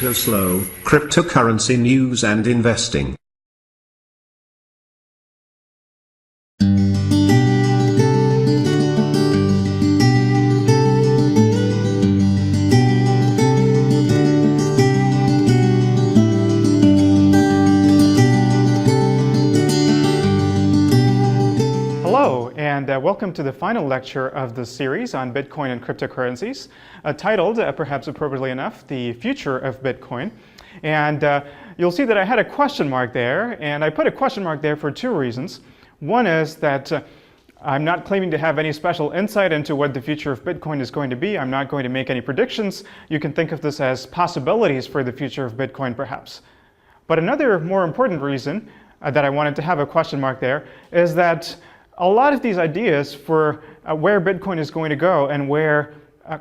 CryptoSLO, cryptocurrency news and investing. Hello, and welcome to the final lecture of the series on Bitcoin and cryptocurrencies, titled, perhaps appropriately enough, The Future of Bitcoin. And you'll see that I had a question mark there, and I put a question mark there for two reasons. One is that I'm not claiming to have any special insight into what the future of Bitcoin is going to be. I'm not going to make any predictions. You can think of this as possibilities for the future of Bitcoin, perhaps. But another more important reason that I wanted to have a question mark there is that a lot of these ideas for where Bitcoin is going to go and where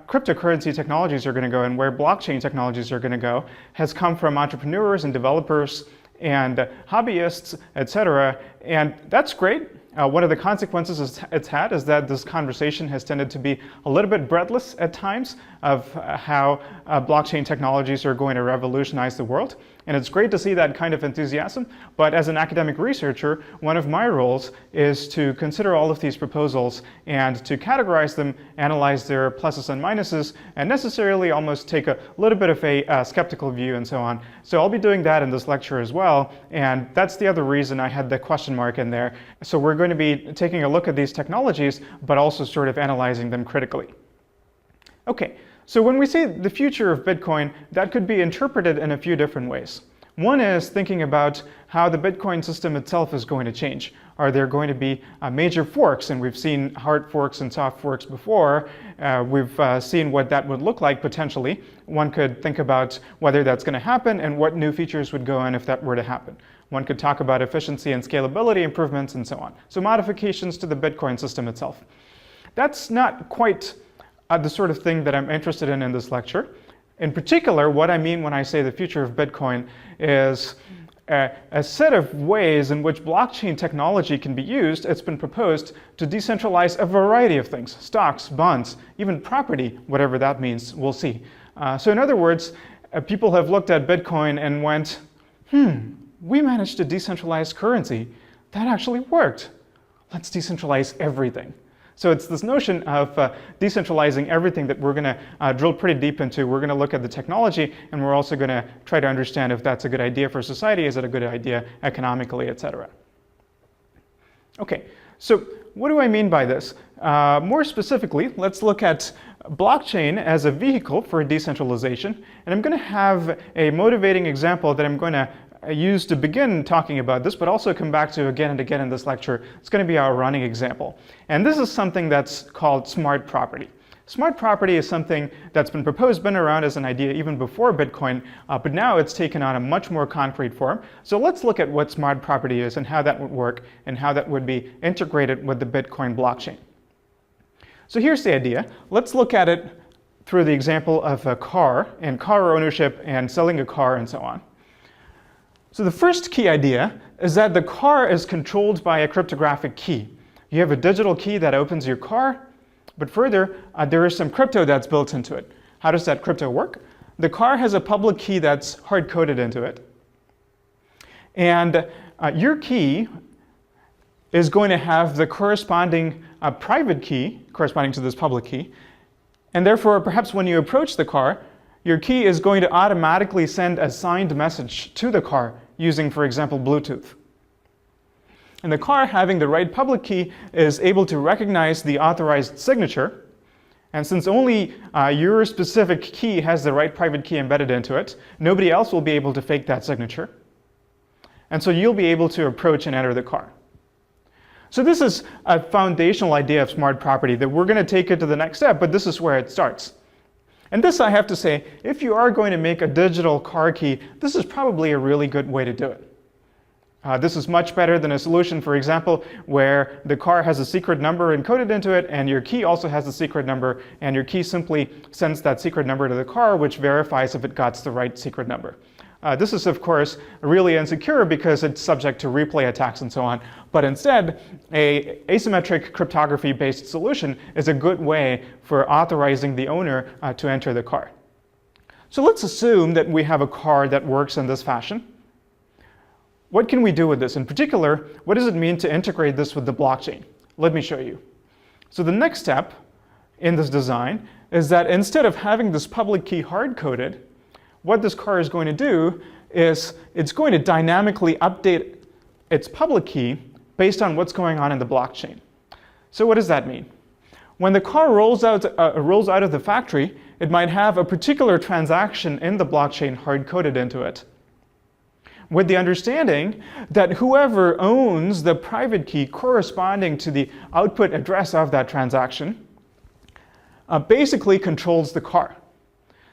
cryptocurrency technologies are going to go and where blockchain technologies are going to go has come from entrepreneurs and developers and hobbyists, etc. And that's great. One of the consequences it's had is that this conversation has tended to be a little bit breathless at times of how blockchain technologies are going to revolutionize the world. And it's great to see that kind of enthusiasm. But as an academic researcher, one of my roles is to consider all of these proposals and to categorize them, analyze their pluses and minuses, and necessarily almost take a little bit of a skeptical view and so on. So I'll be doing that in this lecture as well. And that's the other reason I had the question mark in there. So we're going to be taking a look at these technologies, but also sort of analyzing them critically. Okay. So when we say the future of Bitcoin, that could be interpreted in a few different ways. One is thinking about how the Bitcoin system itself is going to change. Are there going to be major forks? And we've seen hard forks and soft forks before. We've seen what that would look like potentially. One could think about whether that's going to happen and what new features would go in if that were to happen. One could talk about efficiency and scalability improvements and so on. So modifications to the Bitcoin system itself. That's not quite the sort of thing that I'm interested in this lecture. In particular, what I mean when I say the future of Bitcoin is a set of ways in which blockchain technology can be used. It's been proposed to decentralize a variety of things: stocks, bonds, even property, whatever that means, we'll see. So in other words, people have looked at Bitcoin and went, we managed to decentralize currency. That actually worked. Let's decentralize everything. So it's this notion of decentralizing everything that we're going to drill pretty deep into. We're going to look at the technology, and we're also going to try to understand if that's a good idea for society, is it a good idea economically, etc. Okay, so what do I mean by this? More specifically, let's look at blockchain as a vehicle for decentralization. And I'm going to have a motivating example that I'm going to use to begin talking about this, but also come back to again and again in this lecture. It's going to be our running example. And this is something that's called smart property. Smart property is something that's been proposed, been around as an idea even before Bitcoin, but now it's taken on a much more concrete form. So let's look at what smart property is and how that would work and how that would be integrated with the Bitcoin blockchain. So here's the idea. Let's look at it through the example of a car and car ownership and selling a car and so on. So the first key idea is that the car is controlled by a cryptographic key. You have a digital key that opens your car, but further, there is some crypto that's built into it. How does that crypto work? The car has a public key that's hard-coded into it. And your key is going to have the corresponding private key corresponding to this public key. And therefore, perhaps when you approach the car, your key is going to automatically send a signed message to the car using, for example, Bluetooth. And the car, having the right public key, is able to recognize the authorized signature. And since only your specific key has the right private key embedded into it, nobody else will be able to fake that signature. And so you'll be able to approach and enter the car. So this is a foundational idea of smart property that we're going to take it to the next step, but this is where it starts. And this, I have to say, if you are going to make a digital car key, this is probably a really good way to do it. This is much better than a solution, for example, where the car has a secret number encoded into it, and your key also has a secret number, and your key simply sends that secret number to the car, which verifies if it got the right secret number. This is, of course, really insecure because it's subject to replay attacks and so on. But instead, an asymmetric cryptography-based solution is a good way for authorizing the owner to enter the car. So let's assume that we have a car that works in this fashion. What can we do with this? In particular, what does it mean to integrate this with the blockchain? Let me show you. So the next step in this design is that instead of having this public key hard-coded, what this car is going to do is it's going to dynamically update its public key based on what's going on in the blockchain. So what does that mean? When the car rolls out of the factory, it might have a particular transaction in the blockchain hard-coded into it, with the understanding that whoever owns the private key corresponding to the output address of that transaction basically controls the car.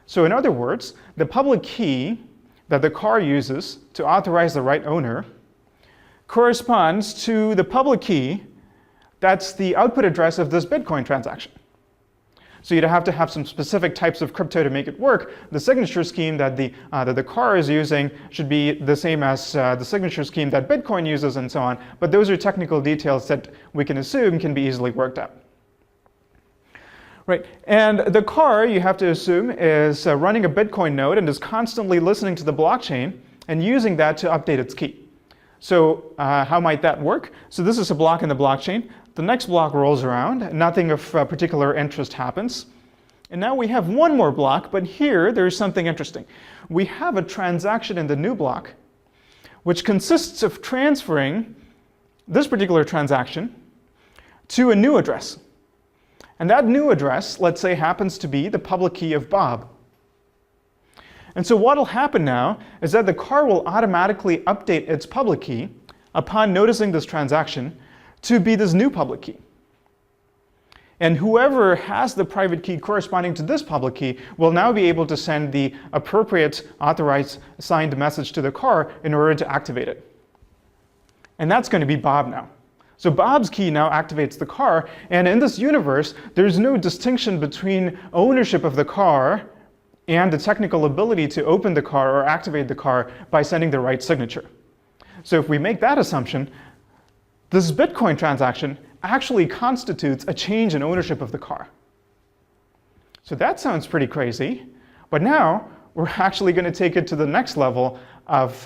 So in other words, the public key that the car uses to authorize the right owner corresponds to the public key that's the output address of this Bitcoin transaction. So you'd have to have some specific types of crypto to make it work. The signature scheme that the car is using should be the same as the signature scheme that Bitcoin uses and so on. But those are technical details that we can assume can be easily worked out. Right. And the car, you have to assume, is running a Bitcoin node and is constantly listening to the blockchain and using that to update its key. So how might that work? So this is a block in the blockchain. The next block rolls around. Nothing of particular interest happens. And now we have one more block, but here there's something interesting. We have a transaction in the new block, which consists of transferring this particular transaction to a new address. And that new address, let's say, happens to be the public key of Bob. And so what will happen now is that the car will automatically update its public key upon noticing this transaction to be this new public key. And whoever has the private key corresponding to this public key will now be able to send the appropriate authorized signed message to the car in order to activate it. And that's going to be Bob now. So Bob's key now activates the car, and in this universe, there's no distinction between ownership of the car and the technical ability to open the car or activate the car by sending the right signature. So if we make that assumption, this Bitcoin transaction actually constitutes a change in ownership of the car. So that sounds pretty crazy, but now we're actually going to take it to the next level of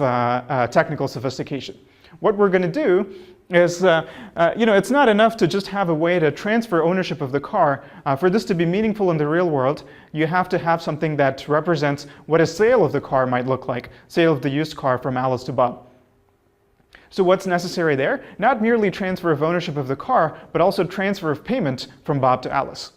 technical sophistication. What we're going to do is, it's not enough to just have a way to transfer ownership of the car. For this to be meaningful in the real world, you have to have something that represents what a sale of the car might look like, sale of the used car from Alice to Bob. So what's necessary there? Not merely transfer of ownership of the car, but also transfer of payment from Bob to Alice.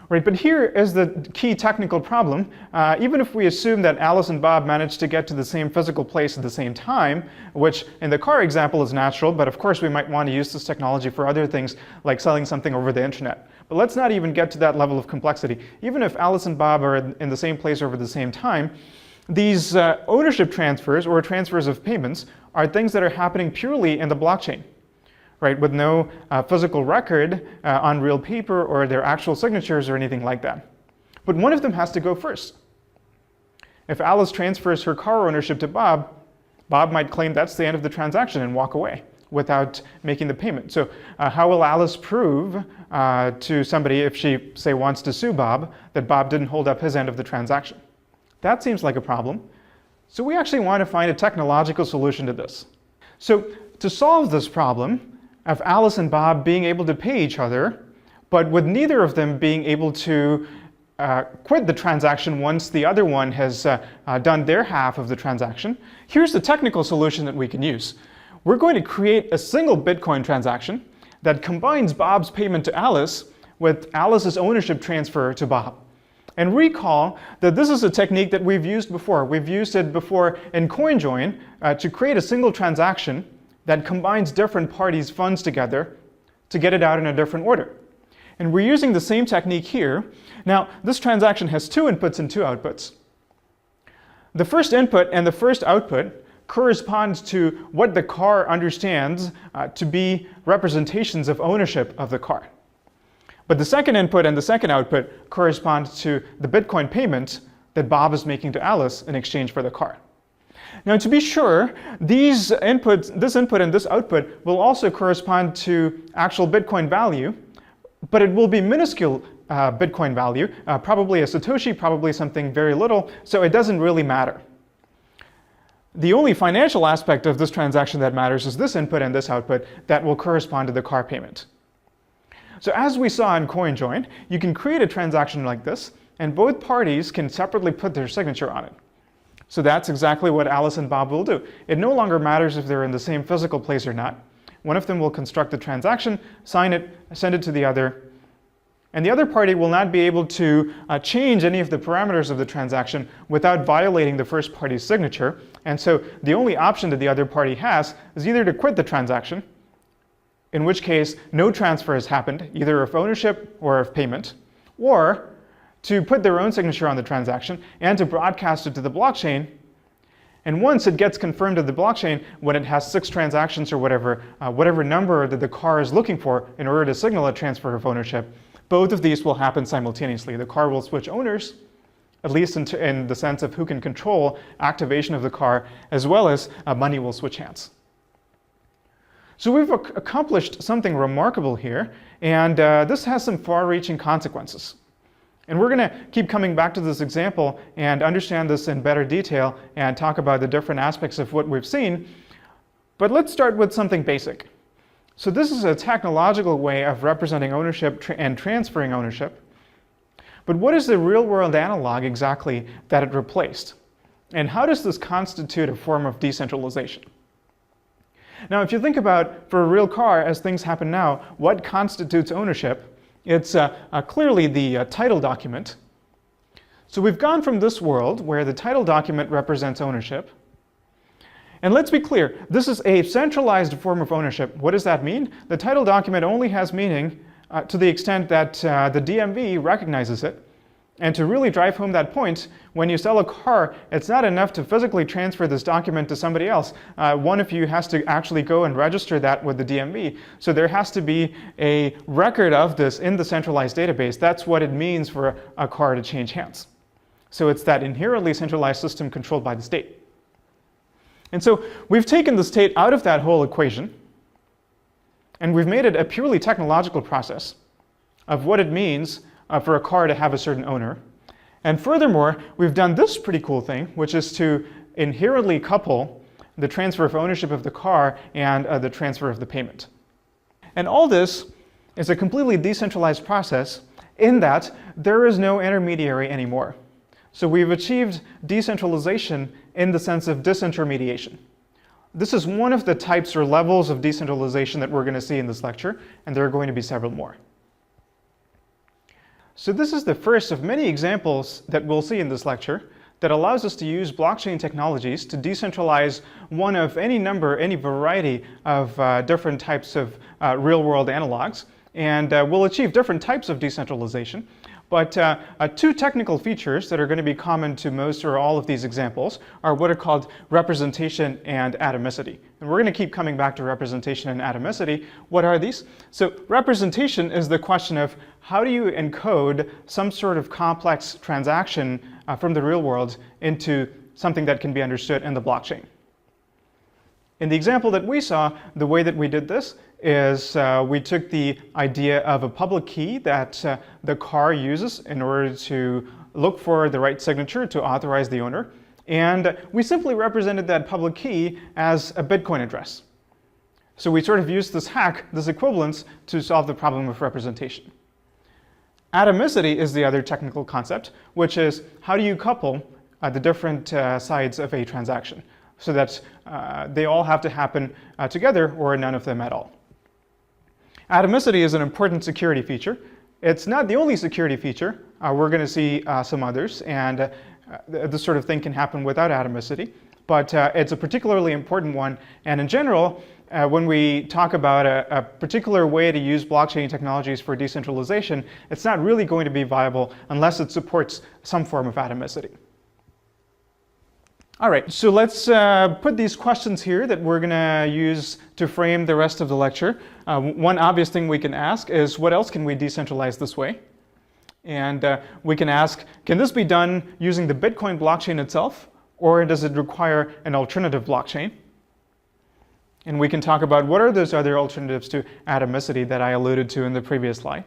Right, but here is the key technical problem. Even if we assume that Alice and Bob managed to get to the same physical place at the same time, which in the car example is natural, but of course we might want to use this technology for other things like selling something over the internet. But let's not even get to that level of complexity. Even if Alice and Bob are in the same place over the same time, these ownership transfers or transfers of payments are things that are happening purely in the blockchain. Right, with no physical record on real paper or their actual signatures or anything like that. But one of them has to go first. If Alice transfers her car ownership to Bob, Bob might claim that's the end of the transaction and walk away without making the payment. So how will Alice prove to somebody, if she, say, wants to sue Bob, that Bob didn't hold up his end of the transaction? That seems like a problem. So we actually want to find a technological solution to this. So to solve this problem, of Alice and Bob being able to pay each other, but with neither of them being able to quit the transaction once the other one has done their half of the transaction, here's the technical solution that we can use. We're going to create a single Bitcoin transaction that combines Bob's payment to Alice with Alice's ownership transfer to Bob. And recall that this is a technique that we've used before. We've used it before in CoinJoin to create a single transaction that combines different parties' funds together to get it out in a different order. And we're using the same technique here. Now, this transaction has two inputs and two outputs. The first input and the first output corresponds to what the car understands to be representations of ownership of the car. But the second input and the second output correspond to the Bitcoin payment that Bob is making to Alice in exchange for the car. Now, to be sure, this input and this output will also correspond to actual Bitcoin value, but it will be minuscule Bitcoin value, probably a Satoshi, probably something very little, so it doesn't really matter. The only financial aspect of this transaction that matters is this input and this output that will correspond to the car payment. So as we saw in CoinJoin, you can create a transaction like this, and both parties can separately put their signature on it. So that's exactly what Alice and Bob will do. It no longer matters if they're in the same physical place or not. One of them will construct the transaction, sign it, send it to the other, and the other party will not be able to change any of the parameters of the transaction without violating the first party's signature. And so the only option that the other party has is either to quit the transaction, in which case no transfer has happened, either of ownership or of payment, or to put their own signature on the transaction and to broadcast it to the blockchain. And once it gets confirmed to the blockchain, when it has 6 transactions or whatever number that the car is looking for in order to signal a transfer of ownership, both of these will happen simultaneously. The car will switch owners, at least in the sense of who can control activation of the car, as well as money will switch hands. So we've accomplished something remarkable here, and this has some far-reaching consequences. And we're going to keep coming back to this example and understand this in better detail and talk about the different aspects of what we've seen. But let's start with something basic. So this is a technological way of representing ownership and transferring ownership. But what is the real-world analog exactly that it replaced? And how does this constitute a form of decentralization? Now, if you think about, for a real car, as things happen now, what constitutes ownership? It's clearly the title document. So we've gone from this world where the title document represents ownership. And let's be clear, this is a centralized form of ownership. What does that mean? The title document only has meaning to the extent that the DMV recognizes it. And to really drive home that point, when you sell a car, it's not enough to physically transfer this document to somebody else. One of you has to actually go and register that with the DMV. So there has to be a record of this in the centralized database. That's what it means for a car to change hands. So it's that inherently centralized system controlled by the state. And so we've taken the state out of that whole equation, and we've made it a purely technological process of what it means for a car to have a certain owner. And furthermore, we've done this pretty cool thing, which is to inherently couple the transfer of ownership of the car and the transfer of the payment. And all this is a completely decentralized process in that there is no intermediary anymore. So we've achieved decentralization in the sense of disintermediation. This is one of the types or levels of decentralization that we're going to see in this lecture, and there are going to be several more. So this is the first of many examples that we'll see in this lecture that allows us to use blockchain technologies to decentralize one of any variety of different types of real-world analogs. And we'll achieve different types of decentralization. But 2 technical features that are going to be common to most or all of these examples are what are called representation and atomicity. And we're going to keep coming back to representation and atomicity. What are these? So representation is the question of how do you encode some sort of complex transaction from the real world into something that can be understood in the blockchain. In the example that we saw, the way that we did this is we took the idea of a public key that the car uses in order to look for the right signature to authorize the owner. And we simply represented that public key as a Bitcoin address. So we sort of used this hack, this equivalence, to solve the problem of representation. Atomicity is the other technical concept, which is how do you couple the different sides of a transaction so that they all have to happen together or none of them at all. Atomicity is an important security feature. It's not the only security feature. We're going to see some others, and this sort of thing can happen without atomicity. But it's a particularly important one. And in general, when we talk about a particular way to use blockchain technologies for decentralization, it's not really going to be viable unless it supports some form of atomicity. All right, so let's put these questions here that we're going to use to frame the rest of the lecture. One obvious thing we can ask is, what else can we decentralize this way? And we can ask, can this be done using the Bitcoin blockchain itself, or does it require an alternative blockchain? And we can talk about what are those other alternatives to atomicity that I alluded to in the previous slide.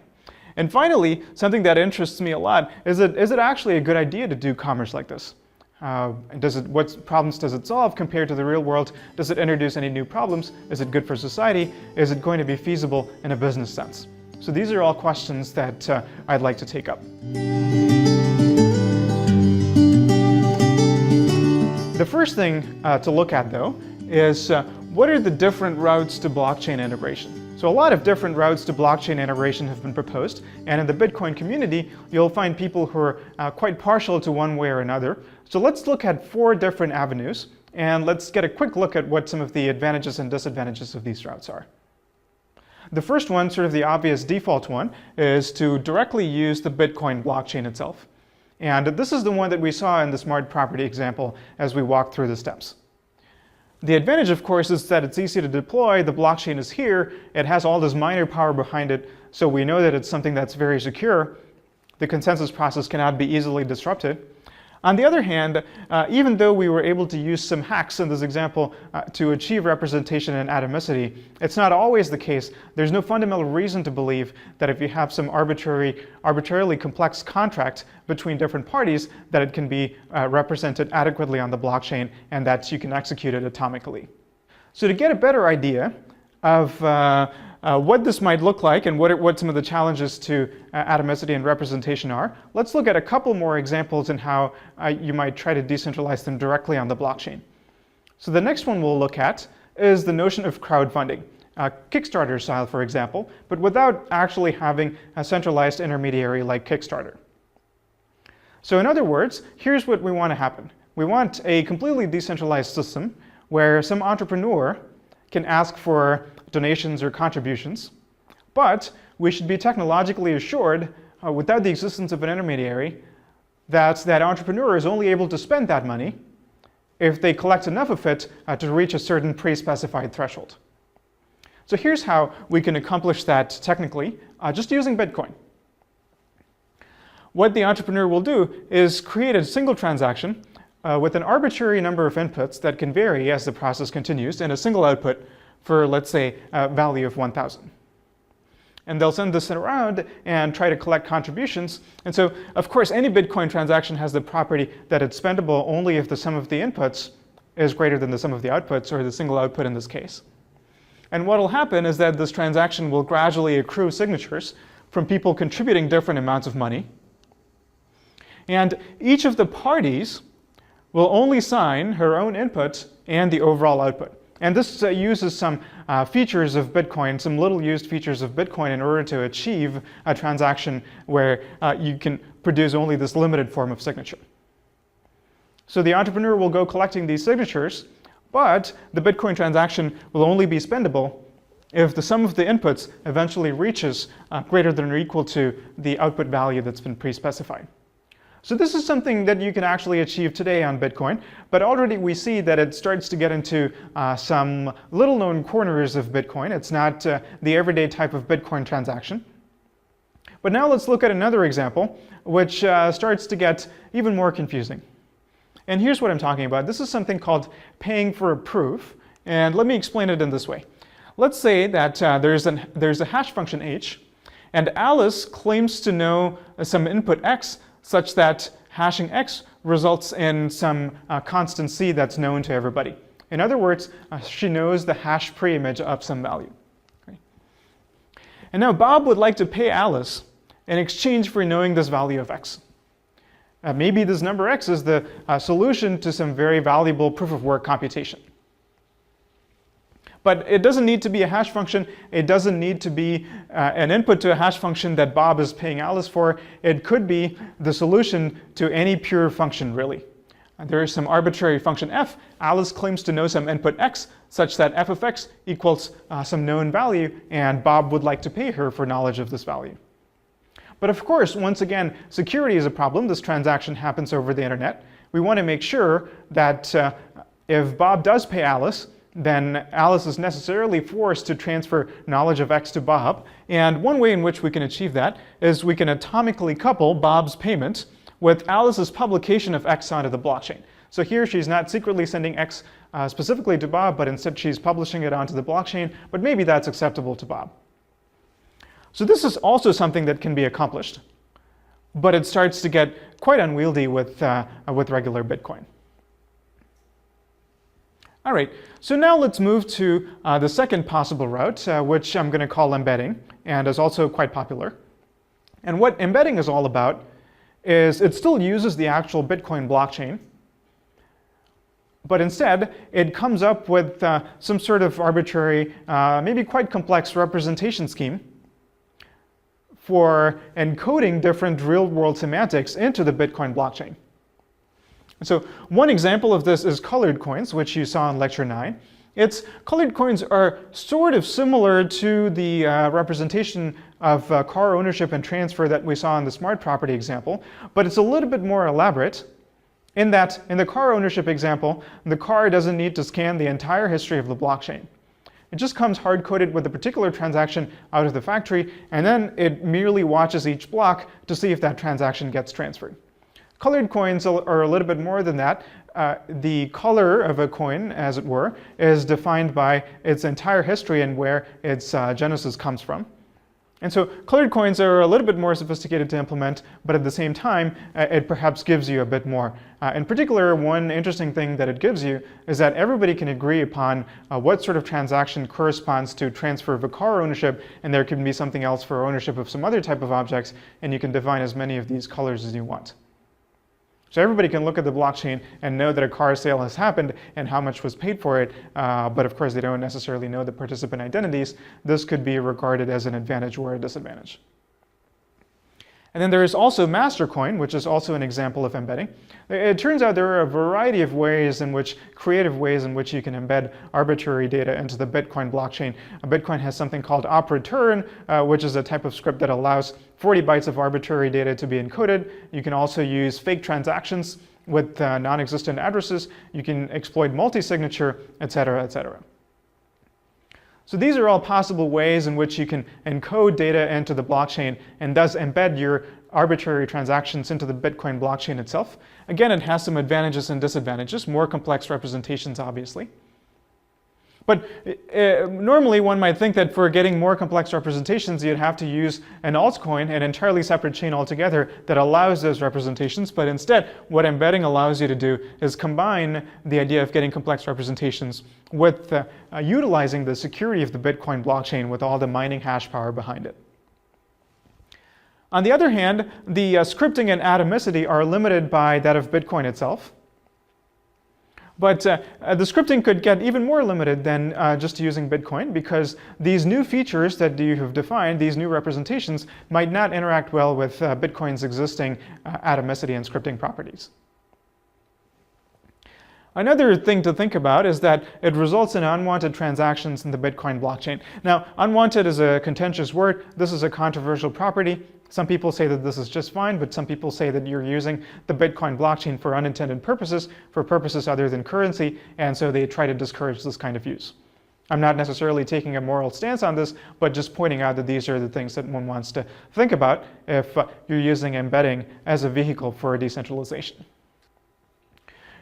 And finally, something that interests me a lot is it actually a good idea to do commerce like this? What problems does it solve compared to the real world? Does it introduce any new problems? Is it good for society? Is it going to be feasible in a business sense? So these are all questions that I'd like to take up. The first thing to look at, though, is what are the different routes to blockchain integration? So a lot of different routes to blockchain integration have been proposed, and in the Bitcoin community, you'll find people who are quite partial to one way or another. So let's look at 4 different avenues, and let's get a quick look at what some of the advantages and disadvantages of these routes are. The first one, sort of the obvious default one, is to directly use the Bitcoin blockchain itself. And this is the one that we saw in the smart property example as we walked through the steps. The advantage, of course, is that it's easy to deploy. The blockchain is here. It has all this miner power behind it, so we know that it's something that's very secure. The consensus process cannot be easily disrupted. On the other hand, even though we were able to use some hacks in this example to achieve representation and atomicity, it's not always the case. There's no fundamental reason to believe that if you have some arbitrarily complex contract between different parties, that it can be represented adequately on the blockchain and that you can execute it atomically. So to get a better idea of what this might look like and what some of the challenges to atomicity and representation are, let's look at a couple more examples in how you might try to decentralize them directly on the blockchain. So the next one we'll look at is the notion of crowdfunding, Kickstarter style, for example, but without actually having a centralized intermediary like Kickstarter. So in other words, here's what we want to happen. We want a completely decentralized system where some entrepreneur can ask for donations or contributions, but we should be technologically assured, without the existence of an intermediary, that that entrepreneur is only able to spend that money if they collect enough of it to reach a certain pre-specified threshold. So here's how we can accomplish that technically, just using Bitcoin. What the entrepreneur will do is create a single transaction with an arbitrary number of inputs that can vary as the process continues, and a single output for, let's say, a value of 1,000. And they'll send this around and try to collect contributions. And so, of course, any Bitcoin transaction has the property that it's spendable only if the sum of the inputs is greater than the sum of the outputs, or the single output in this case. And what will happen is that this transaction will gradually accrue signatures from people contributing different amounts of money. And each of the parties will only sign her own input and the overall output. And this uses some features of Bitcoin, some little used features of Bitcoin in order to achieve a transaction where you can produce only this limited form of signature. So the entrepreneur will go collecting these signatures, but the Bitcoin transaction will only be spendable if the sum of the inputs eventually reaches greater than or equal to the output value that's been pre-specified. So this is something that you can actually achieve today on Bitcoin, but already we see that it starts to get into some little-known corners of Bitcoin. It's not the everyday type of Bitcoin transaction. But now let's look at another example, which starts to get even more confusing. And here's what I'm talking about. This is something called paying for a proof, and let me explain it in this way. Let's say that there's a hash function h, and Alice claims to know some input x, such that hashing x results in some constant c that's known to everybody. In other words, she knows the hash preimage of some value. Okay. And now Bob would like to pay Alice in exchange for knowing this value of x. Maybe this number x is the solution to some very valuable proof of work computation. But it doesn't need to be a hash function. It doesn't need to be an input to a hash function that Bob is paying Alice for. It could be the solution to any pure function, really. There is some arbitrary function f. Alice claims to know some input x, such that f of x equals some known value, and Bob would like to pay her for knowledge of this value. But of course, once again, security is a problem. This transaction happens over the internet. We want to make sure that if Bob does pay Alice, then Alice is necessarily forced to transfer knowledge of x to Bob. And one way in which we can achieve that is we can atomically couple Bob's payment with Alice's publication of x onto the blockchain. So here she's not secretly sending x specifically to Bob, but instead she's publishing it onto the blockchain, but maybe that's acceptable to Bob. So this is also something that can be accomplished, but it starts to get quite unwieldy with regular Bitcoin. All right, so now let's move to the second possible route, which I'm going to call embedding, and is also quite popular. And what embedding is all about is it still uses the actual Bitcoin blockchain, but instead it comes up with some sort of arbitrary, maybe quite complex representation scheme for encoding different real-world semantics into the Bitcoin blockchain. So one example of this is colored coins, which you saw in lecture 9. Colored coins are sort of similar to the representation of car ownership and transfer that we saw in the smart property example, but it's a little bit more elaborate in that in the car ownership example, the car doesn't need to scan the entire history of the blockchain. It just comes hard-coded with a particular transaction out of the factory, and then it merely watches each block to see if that transaction gets transferred. Colored coins are a little bit more than that. The color of a coin, as it were, is defined by its entire history and where its genesis comes from. And so colored coins are a little bit more sophisticated to implement, but at the same time, it perhaps gives you a bit more. In particular, one interesting thing that it gives you is that everybody can agree upon what sort of transaction corresponds to transfer of a car ownership, and there can be something else for ownership of some other type of objects, and you can define as many of these colors as you want. So everybody can look at the blockchain and know that a car sale has happened and how much was paid for it, but of course they don't necessarily know the participant identities. This could be regarded as an advantage or a disadvantage. And then there is also Mastercoin, which is also an example of embedding. It turns out there are a variety of ways in which, creative ways in which you can embed arbitrary data into the Bitcoin blockchain. Bitcoin has something called op-return, which is a type of script that allows 40 bytes of arbitrary data to be encoded. You can also use fake transactions with non-existent addresses. You can exploit multi-signature, etc., etc. So these are all possible ways in which you can encode data into the blockchain and thus embed your arbitrary transactions into the Bitcoin blockchain itself. Again, it has some advantages and disadvantages, more complex representations, obviously. But normally one might think that for getting more complex representations, you'd have to use an altcoin, an entirely separate chain altogether that allows those representations. But instead, what embedding allows you to do is combine the idea of getting complex representations with utilizing the security of the Bitcoin blockchain with all the mining hash power behind it. On the other hand, the scripting and atomicity are limited by that of Bitcoin itself. But the scripting could get even more limited than just using Bitcoin, because these new features that you have defined, these new representations, might not interact well with Bitcoin's existing atomicity and scripting properties. Another thing to think about is that it results in unwanted transactions in the Bitcoin blockchain. Now, unwanted is a contentious word. This is a controversial property. Some people say that this is just fine, but some people say that you're using the Bitcoin blockchain for unintended purposes, for purposes other than currency, and so they try to discourage this kind of use. I'm not necessarily taking a moral stance on this, but just pointing out that these are the things that one wants to think about if you're using embedding as a vehicle for decentralization.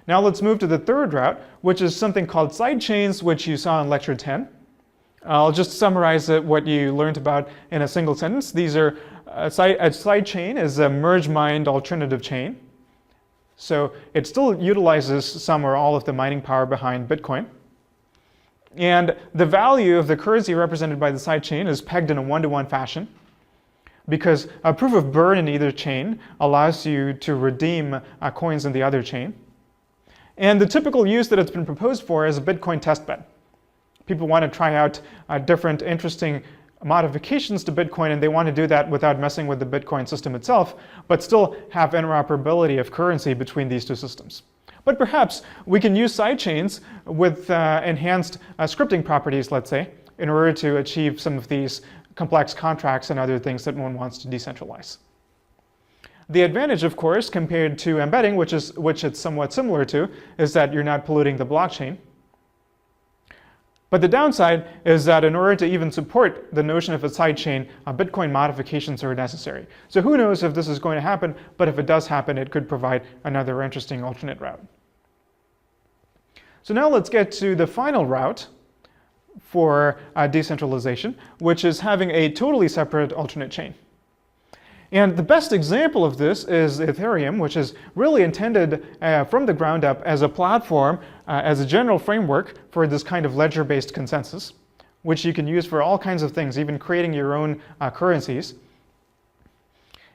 Now let's move to the third route, which is something called sidechains, which you saw in lecture 10. I'll just summarize what you learned about in a single sentence. These are a sidechain is a merge-mined alternative chain. So it still utilizes some or all of the mining power behind Bitcoin. And the value of the currency represented by the sidechain is pegged in a one-to-one fashion, because a proof of burn in either chain allows you to redeem coins in the other chain. And the typical use that it's been proposed for is a Bitcoin testbed. People want to try out different interesting modifications to Bitcoin, and they want to do that without messing with the Bitcoin system itself, but still have interoperability of currency between these two systems. But perhaps we can use sidechains with enhanced scripting properties, let's say, in order to achieve some of these complex contracts and other things that one wants to decentralize. The advantage, of course, compared to embedding, which it's somewhat similar to, is that you're not polluting the blockchain. But the downside is that in order to even support the notion of a sidechain, Bitcoin modifications are necessary. So who knows if this is going to happen, but if it does happen, it could provide another interesting alternate route. So now let's get to the final route, for decentralization, which is having a totally separate alternate chain. And the best example of this is Ethereum, which is really intended from the ground up as a platform, as a general framework for this kind of ledger-based consensus, which you can use for all kinds of things, even creating your own currencies.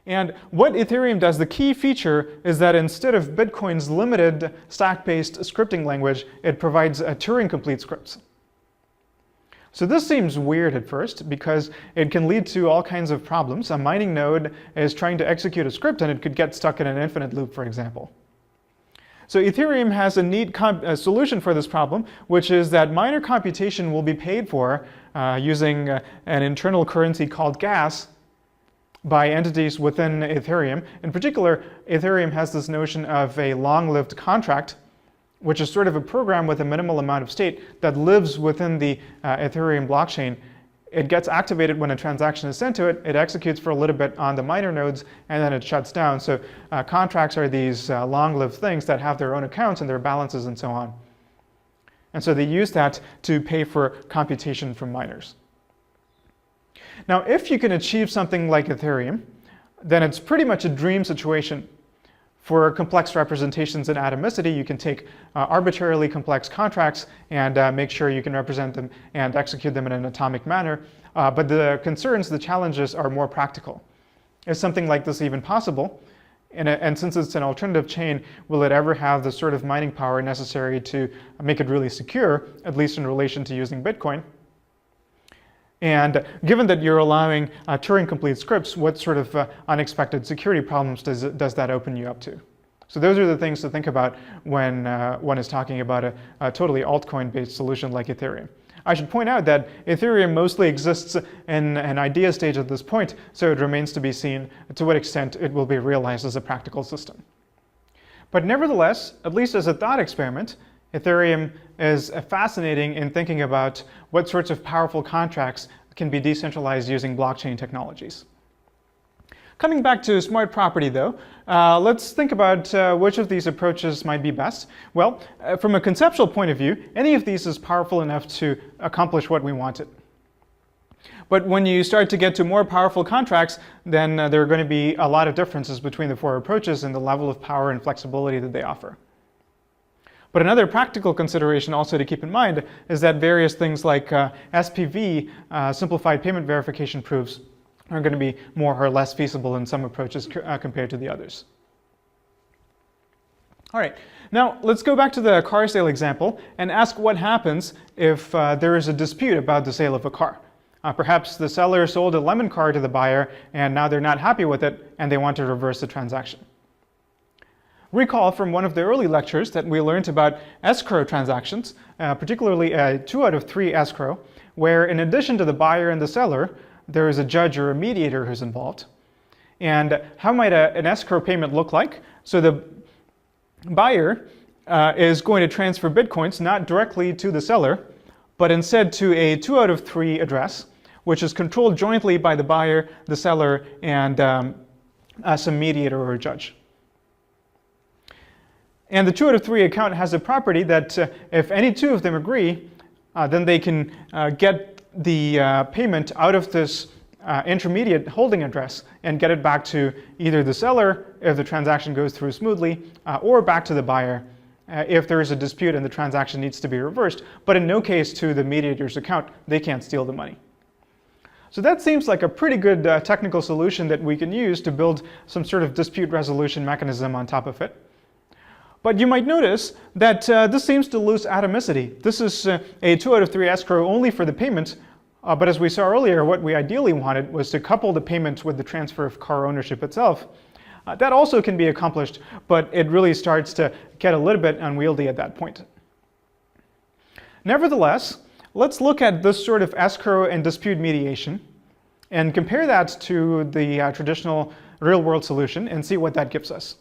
And what Ethereum does, the key feature is that instead of Bitcoin's limited stack-based scripting language, it provides Turing-complete scripts. So this seems weird at first because it can lead to all kinds of problems. A mining node is trying to execute a script and it could get stuck in an infinite loop, for example. So Ethereum has a neat solution for this problem, which is that miner computation will be paid for using an internal currency called gas by entities within Ethereum. In particular, Ethereum has this notion of a long-lived contract, which is sort of a program with a minimal amount of state that lives within the Ethereum blockchain. It gets activated when a transaction is sent to it, it executes for a little bit on the miner nodes, and then it shuts down. So contracts are these long-lived things that have their own accounts and their balances and so on. And so they use that to pay for computation from miners. Now, if you can achieve something like Ethereum, then it's pretty much a dream situation. For complex representations in atomicity, you can take arbitrarily complex contracts and make sure you can represent them and execute them in an atomic manner. But the concerns, the challenges are more practical. Is something like this even possible? And since it's an alternative chain, will it ever have the sort of mining power necessary to make it really secure, at least in relation to using Bitcoin? And given that you're allowing Turing-complete scripts, what sort of unexpected security problems does that open you up to? So those are the things to think about when one is talking about a totally altcoin-based solution like Ethereum. I should point out that Ethereum mostly exists in an idea stage at this point, so it remains to be seen to what extent it will be realized as a practical system. But nevertheless, at least as a thought experiment, Ethereum is fascinating in thinking about what sorts of powerful contracts can be decentralized using blockchain technologies. Coming back to smart property though, let's think about which of these approaches might be best. Well, from a conceptual point of view, any of these is powerful enough to accomplish what we wanted. But when you start to get to more powerful contracts, then there are going to be a lot of differences between the four approaches and the level of power and flexibility that they offer. But another practical consideration also to keep in mind is that various things like SPV, simplified payment verification proofs, are going to be more or less feasible in some approaches compared to the others. All right, now let's go back to the car sale example and ask what happens if there is a dispute about the sale of a car. Perhaps the seller sold a lemon car to the buyer and now they're not happy with it and they want to reverse the transaction. Recall from one of the early lectures that we learned about escrow transactions, particularly a 2 out of 3 escrow, where in addition to the buyer and the seller, there is a judge or a mediator who's involved. And how might an escrow payment look like? So the buyer is going to transfer Bitcoins not directly to the seller, but instead to a 2 out of 3 address, which is controlled jointly by the buyer, the seller, and some mediator or a judge. And the 2 out of 3 account has a property that if any two of them agree, then they can get the payment out of this intermediate holding address and get it back to either the seller if the transaction goes through smoothly, or back to the buyer if there is a dispute and the transaction needs to be reversed, but in no case to the mediator's account. They can't steal the money. So that seems like a pretty good technical solution that we can use to build some sort of dispute resolution mechanism on top of it. But you might notice that this seems to lose atomicity. This is a 2 out of 3 escrow only for the payment, but as we saw earlier, what we ideally wanted was to couple the payment with the transfer of car ownership itself. That also can be accomplished, but it really starts to get a little bit unwieldy at that point. Nevertheless, let's look at this sort of escrow and dispute mediation and compare that to the traditional real-world solution and see what that gives us.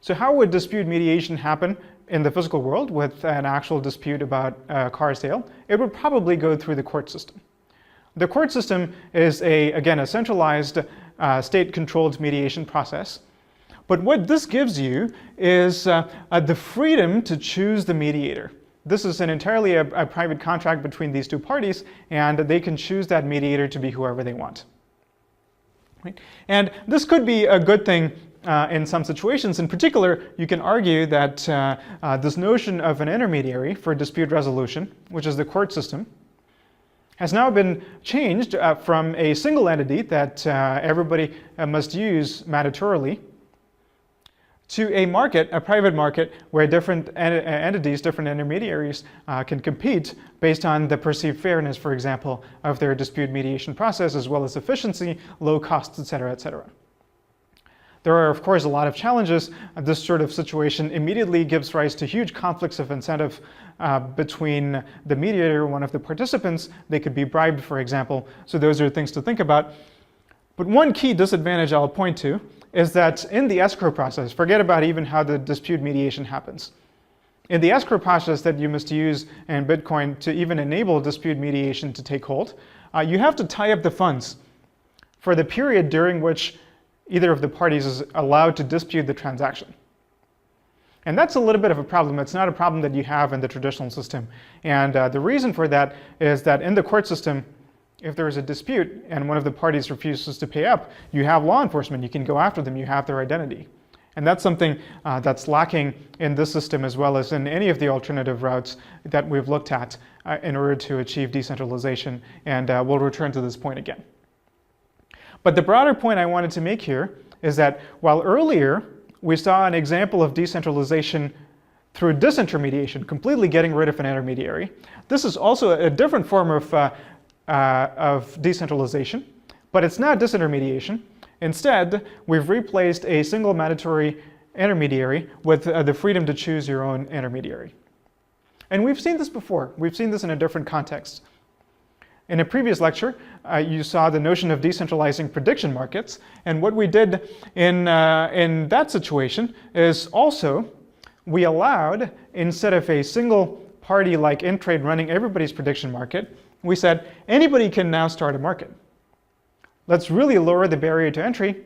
So how would dispute mediation happen in the physical world with an actual dispute about a car sale? It would probably go through the court system. The court system is, again, a centralized state-controlled mediation process. But what this gives you is the freedom to choose the mediator. This is an entirely a private contract between these two parties, and they can choose that mediator to be whoever they want. Right? And this could be a good thing in some situations. In particular, you can argue that this notion of an intermediary for dispute resolution, which is the court system, has now been changed from a single entity that everybody must use mandatorily to a market, a private market, where different entities, different intermediaries can compete based on the perceived fairness, for example, of their dispute mediation process, as well as efficiency, low costs, et cetera, et cetera. There are, of course, a lot of challenges. This sort of situation immediately gives rise to huge conflicts of incentive between the mediator and one of the participants. They could be bribed, for example. So those are things to think about. But one key disadvantage I'll point to is that in the escrow process, forget about even how the dispute mediation happens. In the escrow process that you must use in Bitcoin to even enable dispute mediation to take hold, you have to tie up the funds for the period during which either of the parties is allowed to dispute the transaction. And that's a little bit of a problem. It's not a problem that you have in the traditional system. And the reason for that is that in the court system, if there is a dispute and one of the parties refuses to pay up, you have law enforcement. You can go after them. You have their identity. And that's something that's lacking in this system as well as in any of the alternative routes that we've looked at in order to achieve decentralization. And we'll return to this point again. But the broader point I wanted to make here is that while earlier we saw an example of decentralization through disintermediation, completely getting rid of an intermediary, this is also a different form of decentralization, but it's not disintermediation. Instead, we've replaced a single mandatory intermediary with the freedom to choose your own intermediary. And we've seen this before. We've seen this in a different context. In a previous lecture, you saw the notion of decentralizing prediction markets. And what we did in that situation is also we allowed, instead of a single party like Intrade running everybody's prediction market, we said anybody can now start a market. Let's really lower the barrier to entry.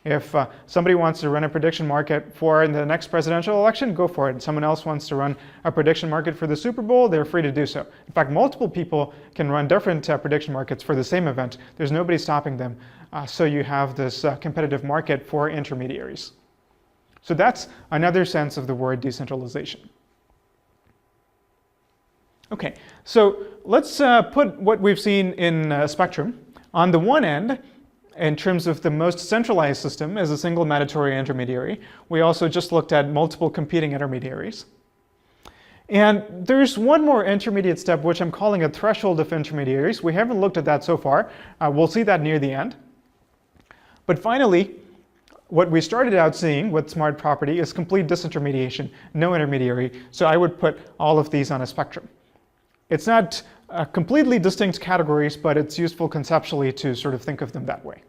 If somebody wants to run a prediction market for the next presidential election, go for it. Someone else wants to run a prediction market for the Super Bowl, they're free to do so. In fact, multiple people can run different prediction markets for the same event. There's nobody stopping them. So you have this competitive market for intermediaries. So that's another sense of the word decentralization. Okay, so let's put what we've seen in a spectrum. On the one end, in terms of the most centralized system as a single mandatory intermediary, we also just looked at multiple competing intermediaries. And there's one more intermediate step, which I'm calling a threshold of intermediaries. We haven't looked at that so far. We'll see that near the end. But finally, what we started out seeing with smart property is complete disintermediation, no intermediary. So I would put all of these on a spectrum. It's not completely distinct categories, but it's useful conceptually to sort of think of them that way.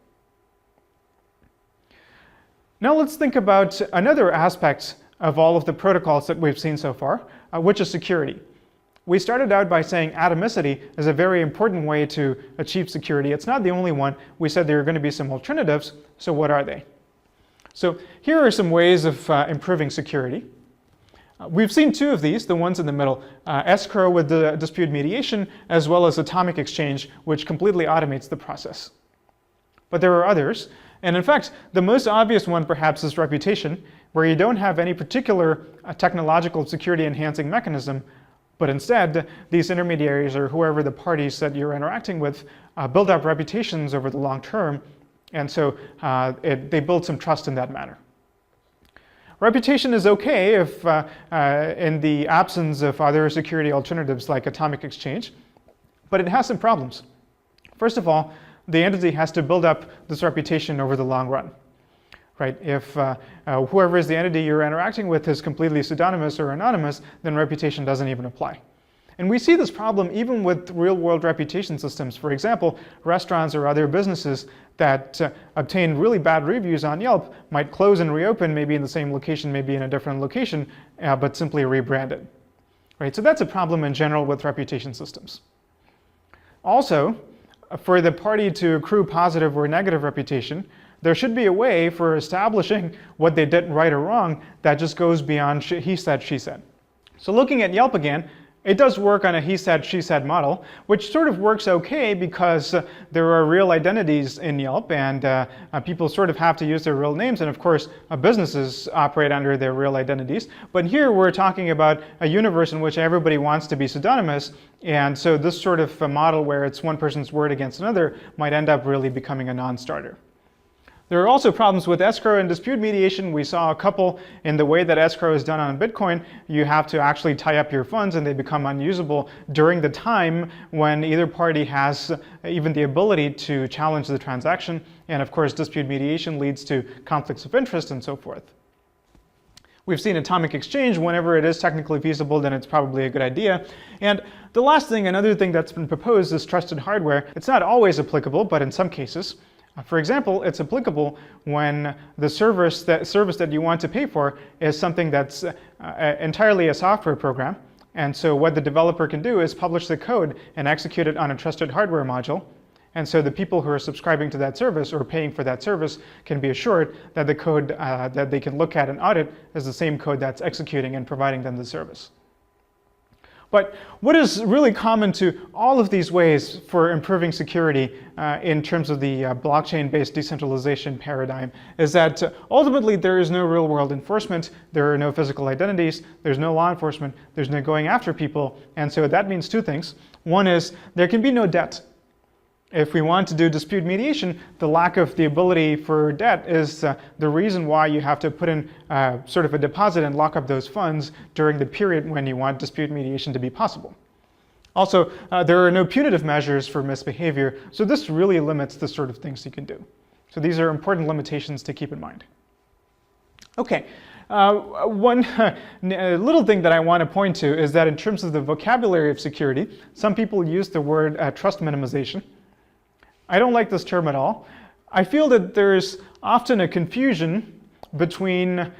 Now let's think about another aspect of all of the protocols that we've seen so far, which is security. We started out by saying atomicity is a very important way to achieve security. It's not the only one. We said there are going to be some alternatives, so what are they? So here are some ways of improving security. We've seen two of these, the ones in the middle, escrow with the dispute mediation, as well as atomic exchange, which completely automates the process. But there are others, and in fact, the most obvious one perhaps is reputation, where you don't have any particular technological security enhancing mechanism, but instead, these intermediaries or whoever the parties that you're interacting with build up reputations over the long term, and so they build some trust in that manner. Reputation is okay if in the absence of other security alternatives like atomic exchange, but it has some problems. First of all, the entity has to build up this reputation over the long run. Right? If whoever is the entity you're interacting with is completely pseudonymous or anonymous, then reputation doesn't even apply. And we see this problem even with real-world reputation systems. For example, restaurants or other businesses that obtain really bad reviews on Yelp might close and reopen, maybe in the same location, maybe in a different location, but simply rebranded. Right? So that's a problem in general with reputation systems. Also, for the party to accrue positive or negative reputation, there should be a way for establishing what they did right or wrong that just goes beyond he said, she said. So looking at Yelp again, It does work on a he said, she said model, which sort of works okay because there are real identities in Yelp, and people sort of have to use their real names, and of course businesses operate under their real identities. But here we're talking about a universe in which everybody wants to be pseudonymous, and so this sort of a model where it's one person's word against another might end up really becoming a non-starter. There are also problems with escrow and dispute mediation. We saw a couple in the way that escrow is done on Bitcoin. You have to actually tie up your funds and they become unusable during the time when either party has even the ability to challenge the transaction. And of course, dispute mediation leads to conflicts of interest and so forth. We've seen atomic exchange. Whenever it is technically feasible, then it's probably a good idea. And the last thing, another thing that's been proposed is trusted hardware. It's not always applicable, but in some cases. For example, it's applicable when the service that you want to pay for is something that's entirely a software program. And so what the developer can do is publish the code and execute it on a trusted hardware module. And so the people who are subscribing to that service or paying for that service can be assured that the code that they can look at and audit is the same code that's executing and providing them the service. But what is really common to all of these ways for improving security in terms of the blockchain-based decentralization paradigm is that ultimately there is no real-world enforcement, there are no physical identities, there's no law enforcement, there's no going after people, and so that means two things. One is there can be no debt. If we want to do dispute mediation, the lack of the ability for debt is the reason why you have to put in sort of a deposit and lock up those funds during the period when you want dispute mediation to be possible. Also, there are no punitive measures for misbehavior, so this really limits the sort of things you can do. So these are important limitations to keep in mind. Okay, one little thing that I want to point to is that in terms of the vocabulary of security, some people use the word trust minimization. I don't like this term at all. I feel that there's often a confusion between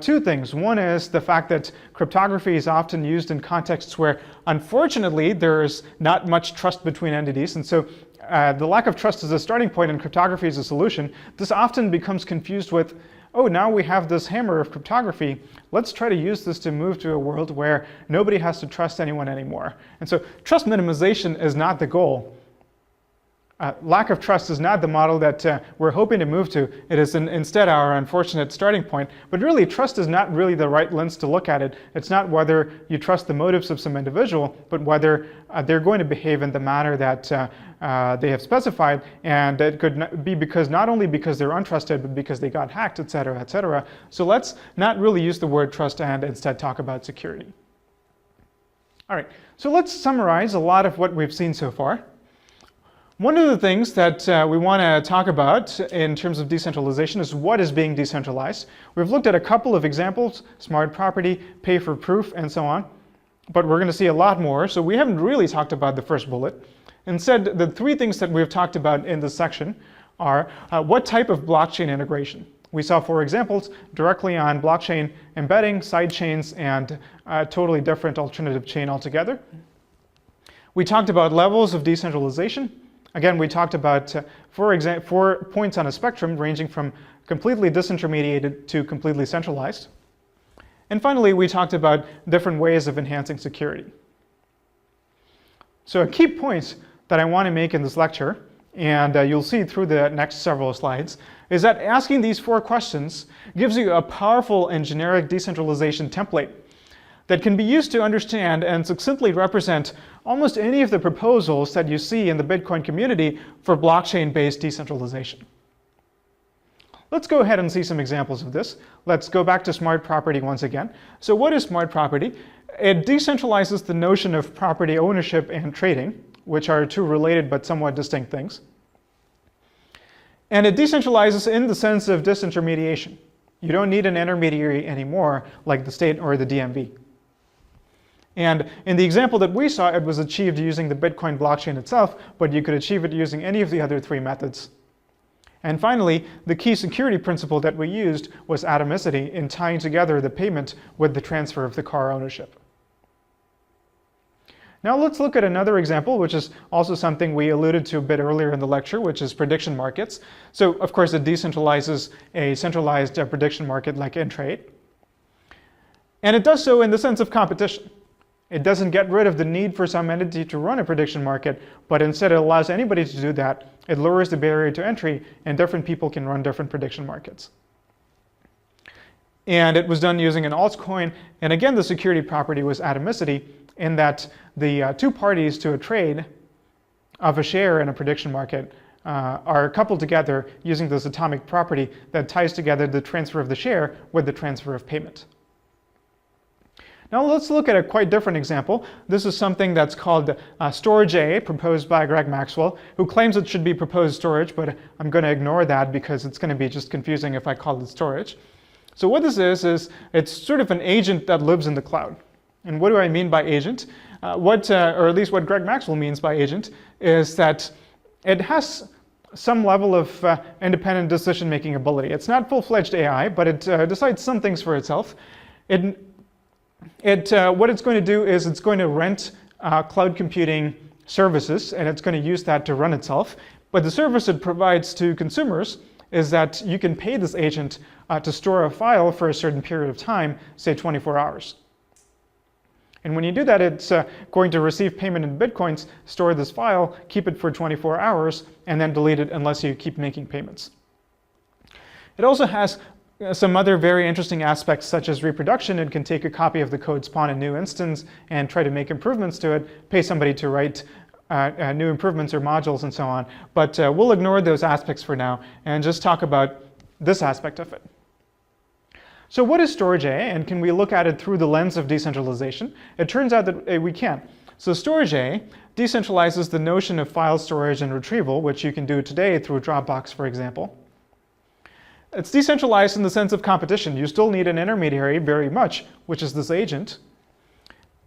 two things. One is the fact that cryptography is often used in contexts where, unfortunately, there's not much trust between entities. And so the lack of trust is a starting point and cryptography is a solution. This often becomes confused with, oh, now we have this hammer of cryptography. Let's try to use this to move to a world where nobody has to trust anyone anymore. And so trust minimization is not the goal. Lack of trust is not the model that we're hoping to move to. It is instead our unfortunate starting point. But really, trust is not really the right lens to look at it. It's not whether you trust the motives of some individual, but whether they're going to behave in the manner that they have specified. And it could be because not only because they're untrusted, but because they got hacked, et cetera, et cetera. So let's not really use the word trust and instead talk about security. All right, so let's summarize a lot of what we've seen so far. One of the things that we want to talk about in terms of decentralization is what is being decentralized. We've looked at a couple of examples, smart property, pay for proof, and so on. But we're going to see a lot more, so we haven't really talked about the first bullet. Instead, the three things that we've talked about in this section are what type of blockchain integration. We saw 4 examples directly on blockchain embedding, side chains, and a totally different alternative chain altogether. We talked about levels of decentralization. Again, we talked about 4 points on a spectrum ranging from completely disintermediated to completely centralized. And finally, we talked about different ways of enhancing security. So a key point that I want to make in this lecture, and you'll see through the next several slides, is that asking these 4 questions gives you a powerful and generic decentralization template that can be used to understand and succinctly represent almost any of the proposals that you see in the Bitcoin community for blockchain-based decentralization. Let's go ahead and see some examples of this. Let's go back to smart property once again. So what is smart property? It decentralizes the notion of property ownership and trading, which are 2 related but somewhat distinct things. And it decentralizes in the sense of disintermediation. You don't need an intermediary anymore, like the state or the DMV. And in the example that we saw, it was achieved using the Bitcoin blockchain itself, but you could achieve it using any of the other 3 methods. And finally, the key security principle that we used was atomicity in tying together the payment with the transfer of the car ownership. Now let's look at another example, which is also something we alluded to a bit earlier in the lecture, which is prediction markets. So of course it decentralizes a centralized prediction market like InTrade. And it does so in the sense of competition. It doesn't get rid of the need for some entity to run a prediction market, but instead it allows anybody to do that. It lowers the barrier to entry, and different people can run different prediction markets. And it was done using an altcoin. And again, the security property was atomicity, in that the two parties to a trade of a share in a prediction market are coupled together using this atomic property that ties together the transfer of the share with the transfer of payment. Now let's look at a quite different example. This is something that's called storage A, proposed by Greg Maxwell, who claims it should be proposed storage, but I'm going to ignore that because it's going to be just confusing if I call it storage. So what this is it's sort of an agent that lives in the cloud. And what do I mean by agent? Or at least what Greg Maxwell means by agent, is that it has some level of independent decision-making ability. It's not full-fledged AI, but it decides some things for itself. What it's going to do is it's going to rent cloud computing services, and it's going to use that to run itself. But the service it provides to consumers is that you can pay this agent to store a file for a certain period of time, say 24 hours. And when you do that, it's going to receive payment in Bitcoins, store this file, keep it for 24 hours, and then delete it unless you keep making payments. It also has some other very interesting aspects, such as reproduction. It can take a copy of the code, spawn a new instance, and try to make improvements to it, pay somebody to write new improvements or modules and so on. But we'll ignore those aspects for now and just talk about this aspect of it. So what is storage A, and can we look at it through the lens of decentralization? It turns out that we can. So storage A decentralizes the notion of file storage and retrieval, which you can do today through Dropbox, for example. It's decentralized in the sense of competition. You still need an intermediary very much, which is this agent.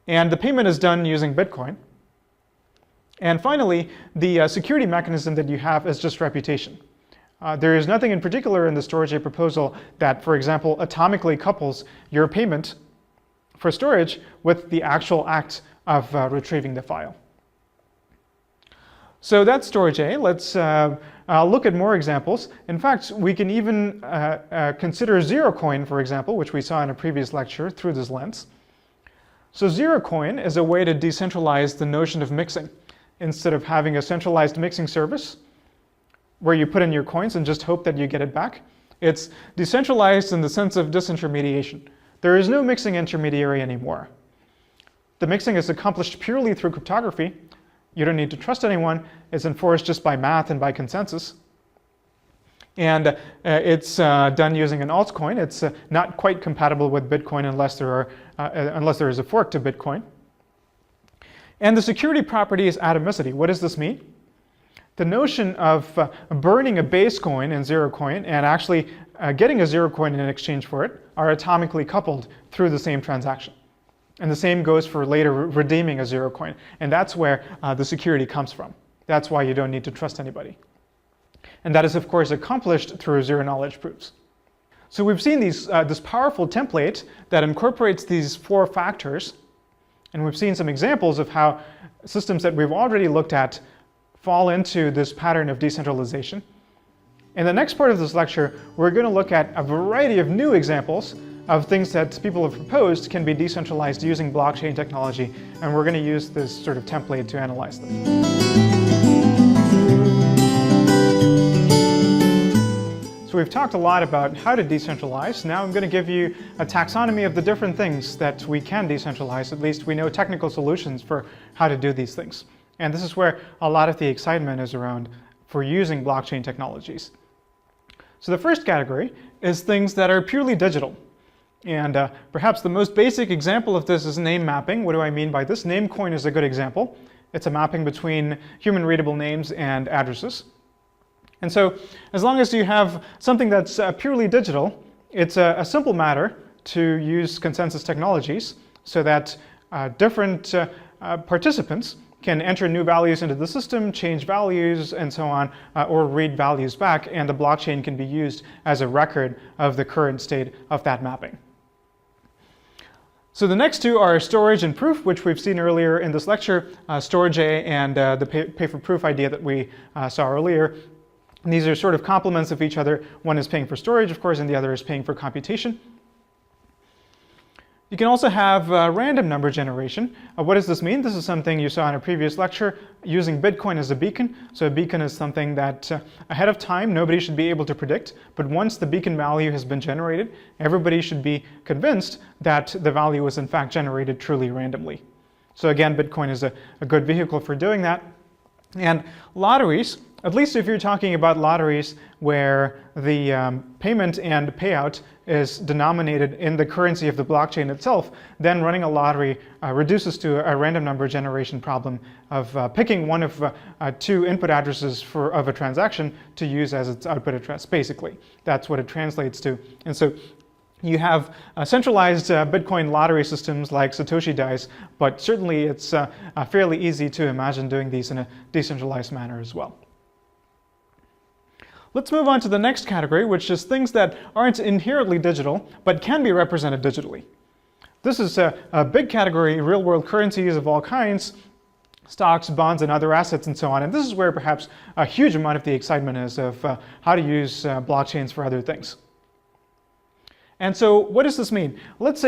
And the payment is done using Bitcoin. And finally, the security mechanism that you have is just reputation. There is nothing in particular in the storage A proposal that, for example, atomically couples your payment for storage with the actual act of retrieving the file. So that's storage A. Let's look at more examples. In fact, we can even consider ZeroCoin, for example, which we saw in a previous lecture through this lens. So ZeroCoin is a way to decentralize the notion of mixing. Instead of having a centralized mixing service where you put in your coins and just hope that you get it back, it's decentralized in the sense of disintermediation. There is no mixing intermediary anymore. The mixing is accomplished purely through cryptography. You don't need to trust anyone. It's enforced just by math and by consensus. And it's done using an altcoin. It's not quite compatible with Bitcoin unless there is a fork to Bitcoin. And the security property is atomicity. What does this mean? The notion of burning a base coin in ZeroCoin and actually getting a ZeroCoin in exchange for it are atomically coupled through the same transaction. And the same goes for later redeeming a ZeroCoin. And that's where the security comes from. That's why you don't need to trust anybody. And that is, of course, accomplished through zero-knowledge proofs. So we've seen this powerful template that incorporates these four factors. And we've seen some examples of how systems that we've already looked at fall into this pattern of decentralization. In the next part of this lecture, we're going to look at a variety of new examples of things that people have proposed can be decentralized using blockchain technology, and we're going to use this sort of template to analyze them. So we've talked a lot about how to decentralize. Now I'm going to give you a taxonomy of the different things that we can decentralize. At least we know technical solutions for how to do these things. And this is where a lot of the excitement is around for using blockchain technologies. So the first category is things that are purely digital. And perhaps the most basic example of this is name mapping. What do I mean by this? Namecoin is a good example. It's a mapping between human readable names and addresses. And so as long as you have something that's purely digital, it's a simple matter to use consensus technologies so that different participants can enter new values into the system, change values, and so on, or read values back, and the blockchain can be used as a record of the current state of that mapping. So the next two are storage and proof, which we've seen earlier in this lecture, storage A and the pay for proof idea that we saw earlier. And these are sort of complements of each other. One is paying for storage, of course, and the other is paying for computation. You can also have random number generation. What does this mean? This is something you saw in a previous lecture, using Bitcoin as a beacon. So a beacon is something that ahead of time nobody should be able to predict, but once the beacon value has been generated, everybody should be convinced that the value was in fact generated truly randomly. So again, Bitcoin is a good vehicle for doing that. And lotteries, at least if you're talking about lotteries where the payment and payout is denominated in the currency of the blockchain itself, then running a lottery reduces to a random number generation problem of picking one of two input addresses of a transaction to use as its output address, basically. That's what it translates to. And so you have centralized Bitcoin lottery systems like Satoshi dice, but certainly it's fairly easy to imagine doing these in a decentralized manner as well. Let's move on to the next category, which is things that aren't inherently digital, but can be represented digitally. This is a big category, real-world currencies of all kinds, stocks, bonds, and other assets, and so on. And this is where perhaps a huge amount of the excitement is of how to use blockchains for other things. And so what does this mean? Let's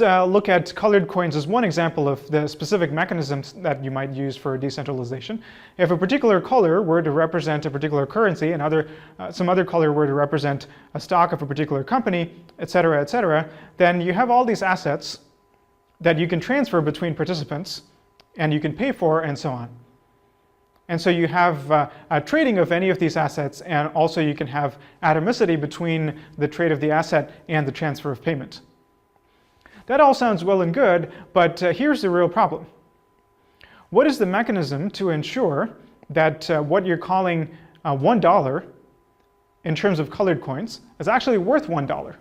look at colored coins as one example of the specific mechanisms that you might use for decentralization. If a particular color were to represent a particular currency and some other color were to represent a stock of a particular company, et cetera, then you have all these assets that you can transfer between participants and you can pay for and so on. And so you have a trading of any of these assets, and also you can have atomicity between the trade of the asset and the transfer of payment. That all sounds well and good, but here's the real problem. What is the mechanism to ensure that what you're calling $1 in terms of colored coins is actually worth $1?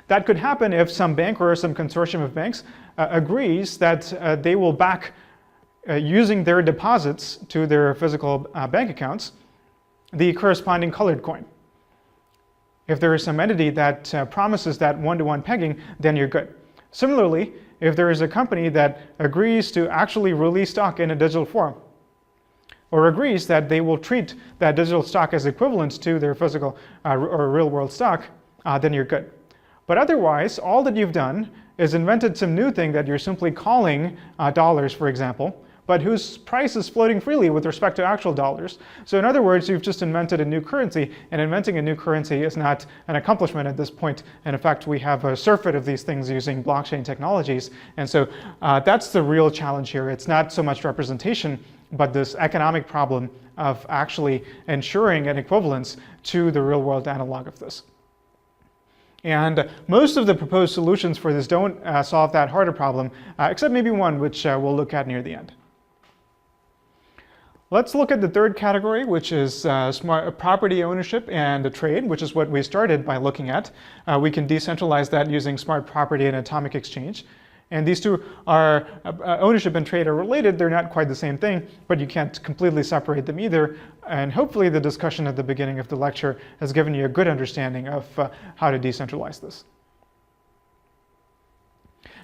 That could happen if some bank or some consortium of banks agrees that they will back using their deposits to their physical bank accounts, the corresponding colored coin. If there is some entity that promises that one-to-one pegging, then you're good. Similarly, if there is a company that agrees to actually release stock in a digital form, or agrees that they will treat that digital stock as equivalent to their physical or real-world stock, then you're good. But otherwise, all that you've done is invented some new thing that you're simply calling dollars, for example, but whose price is floating freely with respect to actual dollars. So in other words, you've just invented a new currency, and inventing a new currency is not an accomplishment at this point. And in fact, we have a surfeit of these things using blockchain technologies. And so that's the real challenge here. It's not so much representation, but this economic problem of actually ensuring an equivalence to the real world analog of this. And most of the proposed solutions for this don't solve that harder problem, except maybe one, which we'll look at near the end. Let's look at the third category, which is smart property ownership and trade, which is what we started by looking at. We can decentralize that using smart property and atomic exchange. And these two are, ownership and trade are related. They're not quite the same thing, but you can't completely separate them either. And hopefully the discussion at the beginning of the lecture has given you a good understanding of how to decentralize this.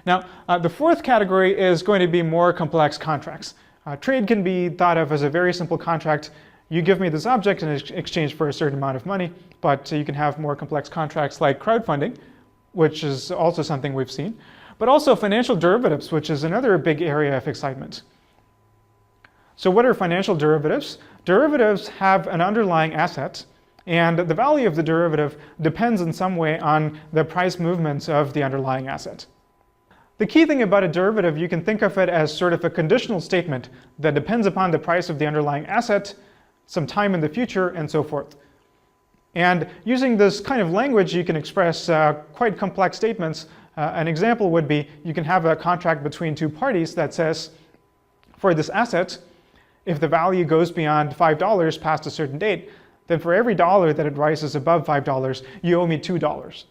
Now, the fourth category is going to be more complex contracts. Trade can be thought of as a very simple contract. You give me this object in exchange for a certain amount of money, but you can have more complex contracts like crowdfunding, which is also something we've seen, but also financial derivatives, which is another big area of excitement. So what are financial derivatives? Derivatives have an underlying asset, and the value of the derivative depends in some way on the price movements of the underlying asset. The key thing about a derivative, you can think of it as sort of a conditional statement that depends upon the price of the underlying asset, some time in the future, and so forth. And using this kind of language, you can express quite complex statements. An example would be, you can have a contract between two parties that says, for this asset, if the value goes beyond $5 past a certain date, then for every dollar that it rises above $5, you owe me $2.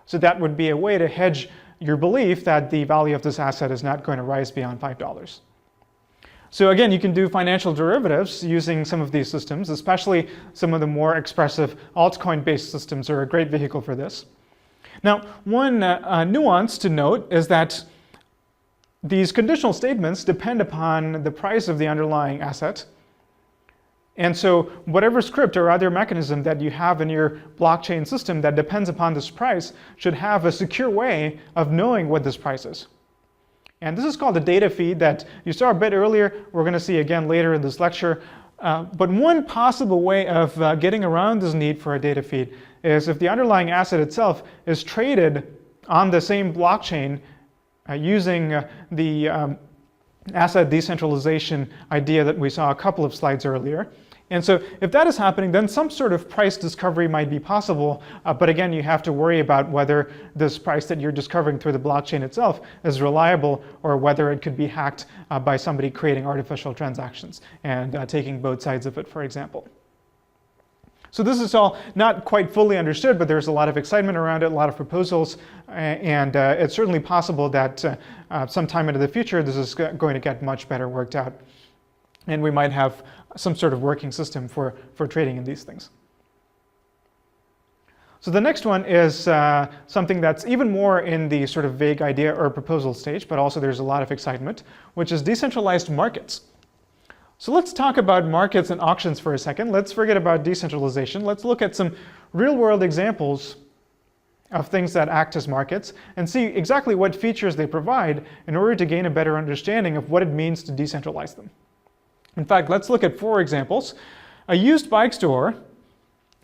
So that would be a way to hedge your belief that the value of this asset is not going to rise beyond $5. So again, you can do financial derivatives using some of these systems, especially some of the more expressive altcoin-based systems are a great vehicle for this. Now, one nuance to note is that these conditional statements depend upon the price of the underlying asset. And so whatever script or other mechanism that you have in your blockchain system that depends upon this price should have a secure way of knowing what this price is. And this is called a data feed that you saw a bit earlier. We're going to see again later in this lecture. But one possible way of getting around this need for a data feed is if the underlying asset itself is traded on the same blockchain using the asset decentralization idea that we saw a couple of slides earlier. And so if that is happening, then some sort of price discovery might be possible. But again, you have to worry about whether this price that you're discovering through the blockchain itself is reliable or whether it could be hacked by somebody creating artificial transactions and taking both sides of it, for example. So this is all not quite fully understood, but there's a lot of excitement around it, a lot of proposals, and it's certainly possible that sometime into the future this is going to get much better worked out. And we might have some sort of working system for trading in these things. So the next one is something that's even more in the sort of vague idea or proposal stage, but also there's a lot of excitement, which is decentralized markets. So let's talk about markets and auctions for a second. Let's forget about decentralization. Let's look at some real-world examples of things that act as markets and see exactly what features they provide in order to gain a better understanding of what it means to decentralize them. In fact, let's look at 4 examples. A used bike store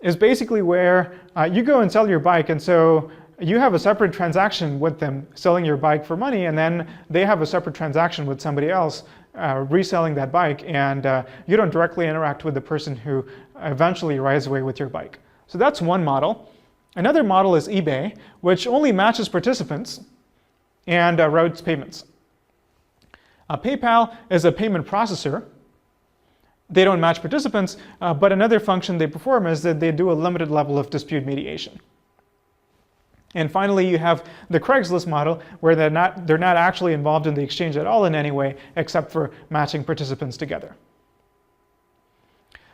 is basically where you go and sell your bike, and so you have a separate transaction with them selling your bike for money, and then they have a separate transaction with somebody else reselling that bike, and you don't directly interact with the person who eventually rides away with your bike. So that's one model. Another model is eBay, which only matches participants and routes payments. PayPal is a payment processor. They don't match participants, but another function they perform is that they do a limited level of dispute mediation. And finally, you have the Craigslist model, where they're not actually involved in the exchange at all in any way, except for matching participants together.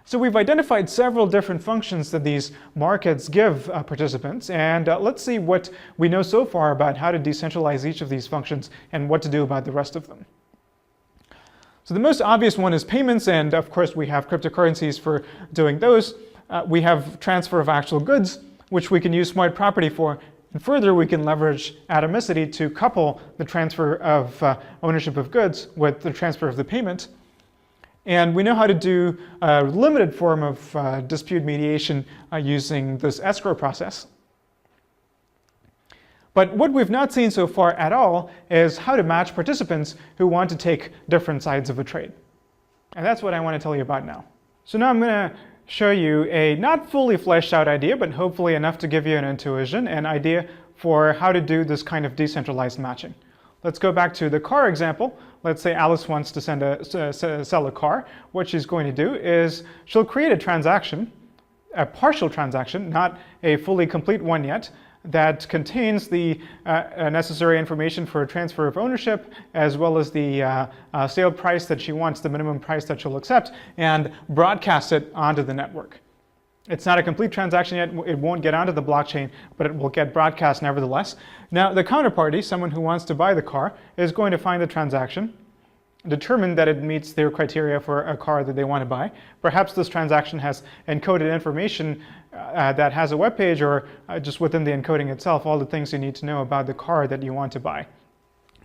So we've identified several different functions that these markets give participants, and let's see what we know so far about how to decentralize each of these functions and what to do about the rest of them. So the most obvious one is payments, and of course we have cryptocurrencies for doing those. We have transfer of actual goods, which we can use smart property for. And further, we can leverage atomicity to couple the transfer of ownership of goods with the transfer of the payment. And we know how to do a limited form of dispute mediation using this escrow process. But what we've not seen so far at all is how to match participants who want to take different sides of a trade. And that's what I want to tell you about now. So now I'm going to show you a not fully fleshed out idea, but hopefully enough to give you an intuition, an idea for how to do this kind of decentralized matching. Let's go back to the car example. Let's say Alice wants to sell a car. What she's going to do is she'll create a transaction, a partial transaction, not a fully complete one yet, that contains the necessary information for a transfer of ownership, as well as the sale price that she wants, the minimum price that she'll accept, and broadcast it onto the network. It's not a complete transaction yet. It won't get onto the blockchain, but it will get broadcast nevertheless. Now, the counterparty, someone who wants to buy the car, is going to find the transaction, determine that it meets their criteria for a car that they want to buy. Perhaps this transaction has encoded information that has a web page, or just within the encoding itself, all the things you need to know about the car that you want to buy.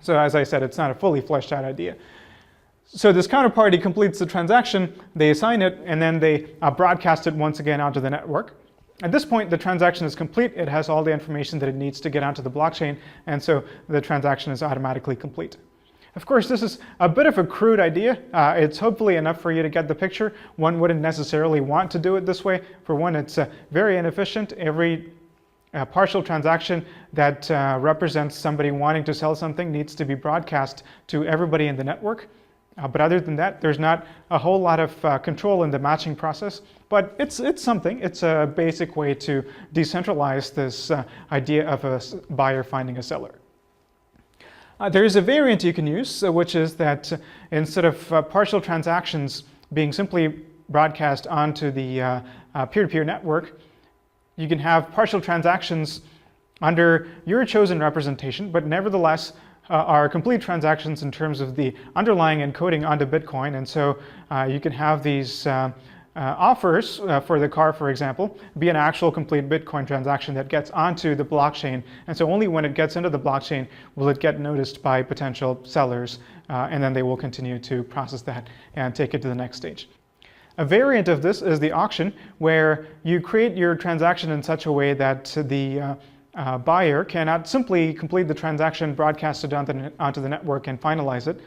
So as I said, it's not a fully fleshed out idea. So this counterparty completes the transaction, they assign it, and then they broadcast it once again onto the network. At this point, the transaction is complete. It has all the information that it needs to get onto the blockchain, and so the transaction is automatically complete. Of course, this is a bit of a crude idea. It's hopefully enough for you to get the picture. One wouldn't necessarily want to do it this way. For one, it's very inefficient. Every partial transaction that represents somebody wanting to sell something needs to be broadcast to everybody in the network. But other than that, there's not a whole lot of control in the matching process. But it's something. It's a basic way to decentralize this idea of a buyer finding a seller. There is a variant you can use, which is that instead of partial transactions being simply broadcast onto the peer-to-peer network, you can have partial transactions under your chosen representation, but nevertheless are complete transactions in terms of the underlying encoding onto Bitcoin. And so you can have these offers for the car, for example, be an actual complete Bitcoin transaction that gets onto the blockchain. And so only when it gets into the blockchain will it get noticed by potential sellers, and then they will continue to process that and take it to the next stage. A variant of this is the auction, where you create your transaction in such a way that the buyer cannot simply complete the transaction, broadcast it onto the network, and finalize it.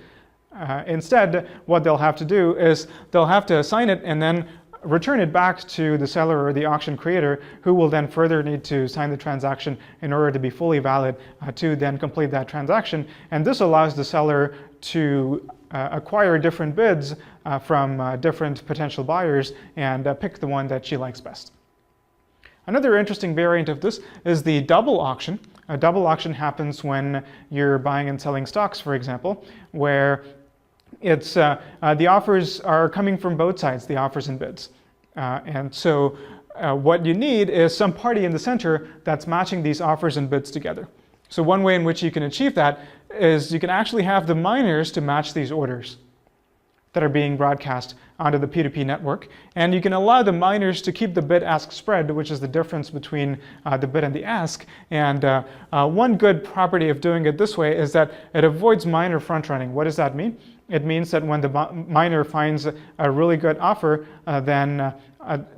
Instead, what they'll have to do is they'll have to assign it and then return it back to the seller or the auction creator, who will then further need to sign the transaction in order to be fully valid to then complete that transaction. And this allows the seller to acquire different bids from different potential buyers and pick the one that she likes best. Another interesting variant of this is the double auction. A double auction happens when you're buying and selling stocks, for example, where it's the offers are coming from both sides, the offers and bids. And so what you need is some party in the center that's matching these offers and bids together. So one way in which you can achieve that is you can actually have the miners to match these orders that are being broadcast onto the P2P network. And you can allow the miners to keep the bid-ask spread, which is the difference between the bid and the ask. And one good property of doing it this way is that it avoids miner front running. What does that mean? It means that when the miner finds a really good offer, then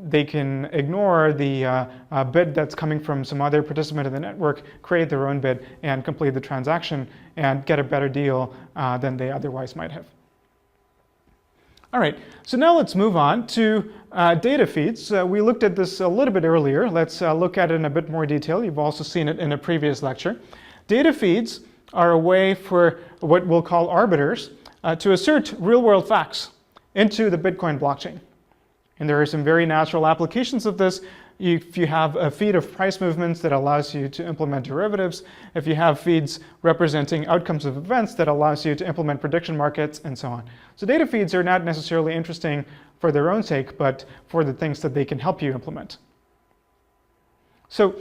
they can ignore the bid that's coming from some other participant in the network, create their own bid, and complete the transaction and get a better deal than they otherwise might have. All right, so now let's move on to data feeds. We looked at this a little bit earlier. Let's look at it in a bit more detail. You've also seen it in a previous lecture. Data feeds are a way for what we'll call arbiters to assert real-world facts into the Bitcoin blockchain. And there are some very natural applications of this. If you have a feed of price movements that allows you to implement derivatives, if you have feeds representing outcomes of events that allows you to implement prediction markets, and so on. So data feeds are not necessarily interesting for their own sake, but for the things that they can help you implement. So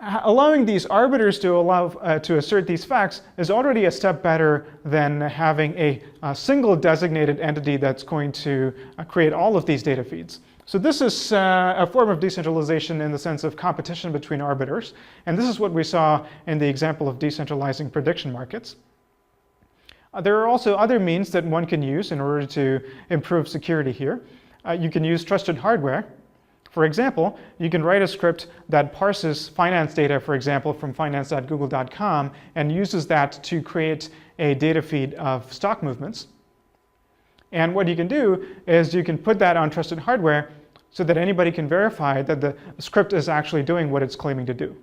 allowing these arbiters to to assert these facts is already a step better than having a single designated entity that's going to create all of these data feeds. So this is a form of decentralization in the sense of competition between arbiters. And this is what we saw in the example of decentralizing prediction markets. There are also other means that one can use in order to improve security here. You can use trusted hardware. For example, you can write a script that parses finance data, for example, from finance.google.com and uses that to create a data feed of stock movements. And what you can do is you can put that on trusted hardware so that anybody can verify that the script is actually doing what it's claiming to do.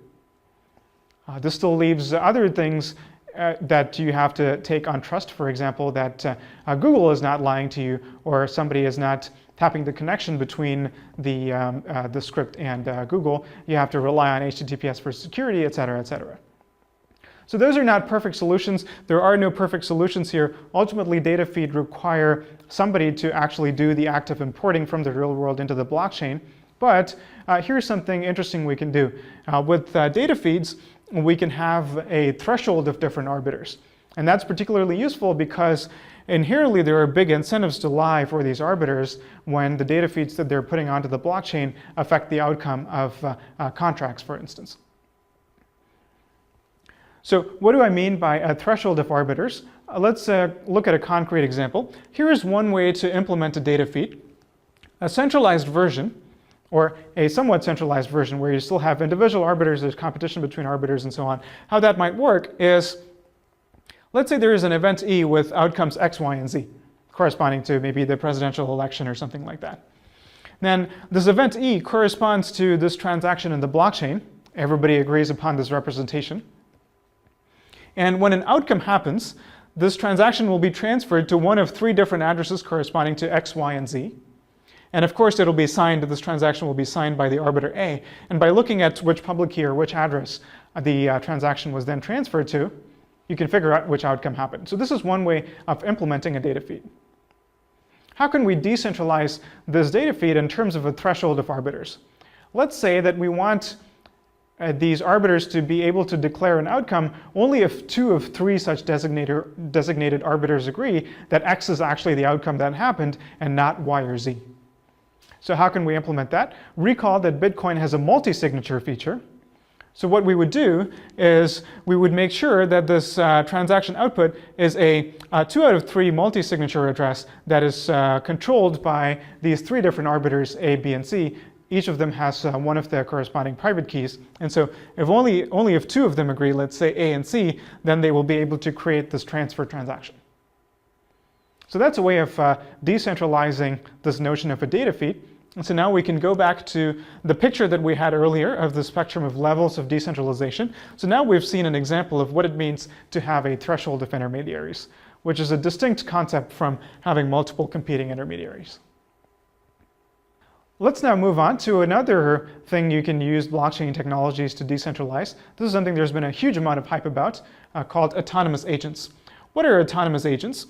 This still leaves other things that you have to take on trust. For example, that Google is not lying to you, or somebody is not tapping the connection between the script and Google. You have to rely on HTTPS for security, et cetera, et cetera. So those are not perfect solutions. There are no perfect solutions here. Ultimately, data feed require somebody to actually do the act of importing from the real world into the blockchain. But here's something interesting we can do. With data feeds, we can have a threshold of different arbiters. And that's particularly useful because inherently there are big incentives to lie for these arbiters when the data feeds that they're putting onto the blockchain affect the outcome of contracts, for instance. So what do I mean by a threshold of arbiters? Let's look at a concrete example. Here is one way to implement a data feed. A centralized version, or a somewhat centralized version where you still have individual arbiters, there's competition between arbiters and so on. How that might work is, let's say there is an event E with outcomes X, Y, and Z, corresponding to maybe the presidential election or something like that. Then this event E corresponds to this transaction in the blockchain. Everybody agrees upon this representation. And when an outcome happens, this transaction will be transferred to one of 3 different addresses corresponding to X, Y, and Z. And of course, it'll be signed, this transaction will be signed by the arbiter A. And by looking at which public key or which address the transaction was then transferred to, you can figure out which outcome happened. So this is one way of implementing a data feed. How can we decentralize this data feed in terms of a threshold of arbiters? Let's say that we want these arbiters to be able to declare an outcome only if 2 of 3 such designated arbiters agree that X is actually the outcome that happened and not Y or Z. So how can we implement that? Recall that Bitcoin has a multi-signature feature. So what we would do is we would make sure that this transaction output is a 2 out of 3 multi-signature address that is controlled by these 3 different arbiters, A, B, and C. Each of them has one of their corresponding private keys. And so if only if 2 of them agree, let's say A and C, then they will be able to create this transfer transaction. So that's a way of decentralizing this notion of a data feed. And so now we can go back to the picture that we had earlier of the spectrum of levels of decentralization. So now we've seen an example of what it means to have a threshold of intermediaries, which is a distinct concept from having multiple competing intermediaries. Let's now move on to another thing you can use blockchain technologies to decentralize. This is something there's been a huge amount of hype about, called autonomous agents. What are autonomous agents?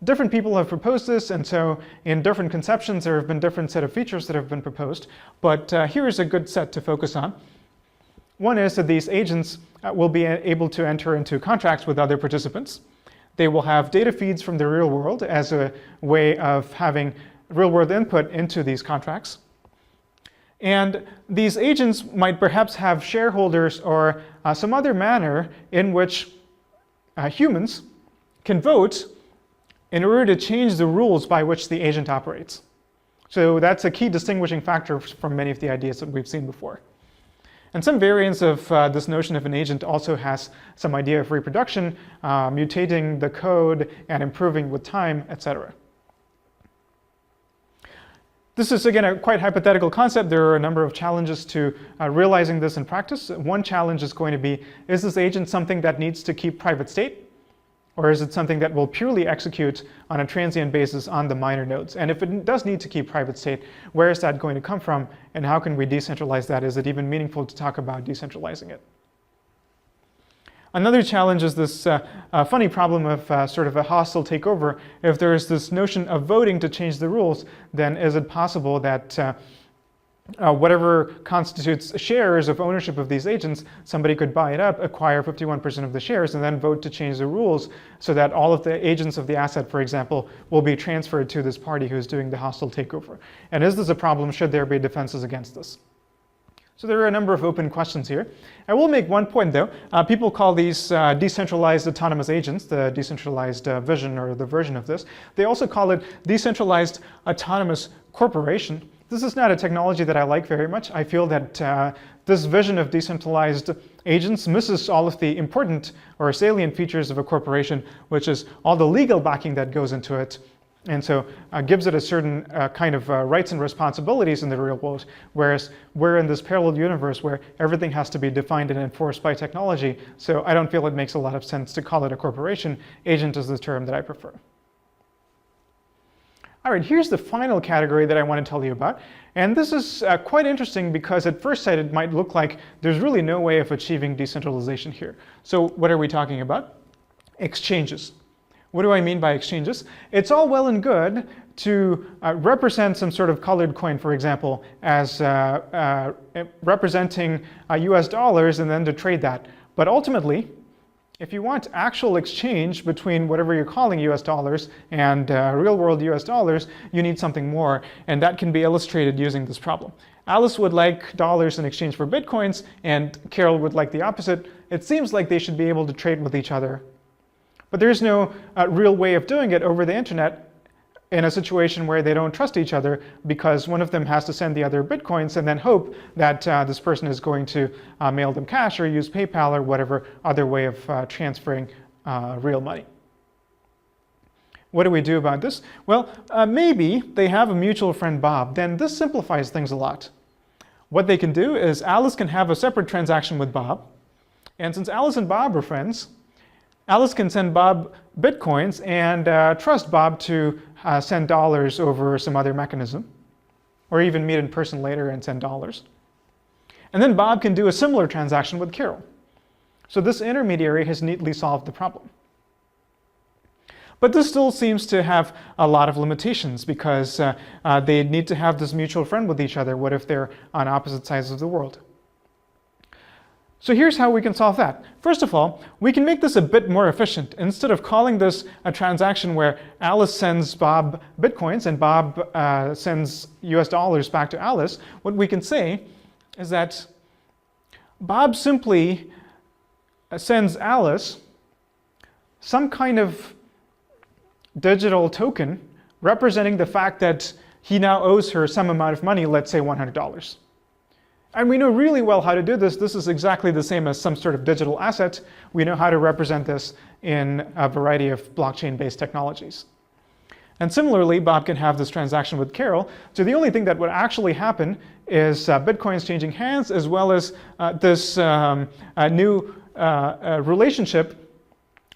Different people have proposed this, and so in different conceptions there have been different set of features that have been proposed, but here is a good set to focus on. One is that these agents will be able to enter into contracts with other participants. They will have data feeds from the real world as a way of having real world input into these contracts. And these agents might perhaps have shareholders or some other manner in which humans can vote in order to change the rules by which the agent operates. So that's a key distinguishing factor from many of the ideas that we've seen before. And some variants of this notion of an agent also has some idea of reproduction, mutating the code and improving with time, etc. This is, again, a quite hypothetical concept. There are a number of challenges to realizing this in practice. One challenge is going to be, is this agent something that needs to keep private state? Or is it something that will purely execute on a transient basis on the minor nodes? And if it does need to keep private state, where is that going to come from? And how can we decentralize that? Is it even meaningful to talk about decentralizing it? Another challenge is this funny problem of sort of a hostile takeover. If there is this notion of voting to change the rules, then is it possible that whatever constitutes shares of ownership of these agents, somebody could buy it up, acquire 51% of the shares, and then vote to change the rules so that all of the agents of the asset, for example, will be transferred to this party who's doing the hostile takeover. And is this a problem? Should there be defenses against this? So there are a number of open questions here. I will make one point, though. People call these decentralized autonomous agents, the decentralized vision or the version of this. They also call it decentralized autonomous corporation. This is not a technology that I like very much. I feel that this vision of decentralized agents misses all of the important or salient features of a corporation, which is all the legal backing that goes into it. And so gives it a certain kind of rights and responsibilities in the real world, whereas we're in this parallel universe where everything has to be defined and enforced by technology. So I don't feel it makes a lot of sense to call it a corporation. Agent is the term that I prefer. All right, here's the final category that I want to tell you about. And this is quite interesting because at first sight it might look like there's really no way of achieving decentralization here. So what are we talking about? Exchanges. What do I mean by exchanges? It's all well and good to represent some sort of colored coin, for example, as representing US dollars and then to trade that. But ultimately, if you want actual exchange between whatever you're calling US dollars and real world US dollars, you need something more. And that can be illustrated using this problem. Alice would like dollars in exchange for Bitcoins, and Carol would like the opposite. It seems like they should be able to trade with each other. But there's no real way of doing it over the internet in a situation where they don't trust each other, because one of them has to send the other Bitcoins and then hope that this person is going to mail them cash or use PayPal or whatever other way of transferring real money. What do we do about this? Well, maybe they have a mutual friend, Bob. Then this simplifies things a lot. What they can do is Alice can have a separate transaction with Bob. And since Alice and Bob are friends, Alice can send Bob Bitcoins and trust Bob to send dollars over some other mechanism, or even meet in person later and send dollars. And then Bob can do a similar transaction with Carol. So this intermediary has neatly solved the problem. But this still seems to have a lot of limitations because they need to have this mutual friend with each other. What if they're on opposite sides of the world? So here's how we can solve that. First of all, we can make this a bit more efficient. Instead of calling this a transaction where Alice sends Bob Bitcoins and Bob sends US dollars back to Alice, what we can say is that Bob simply sends Alice some kind of digital token representing the fact that he now owes her some amount of money, let's say $100. And we know really well how to do this. This is exactly the same as some sort of digital asset. We know how to represent this in a variety of blockchain-based technologies. And similarly, Bob can have this transaction with Carol. So the only thing that would actually happen is Bitcoins changing hands, as well as this new relationship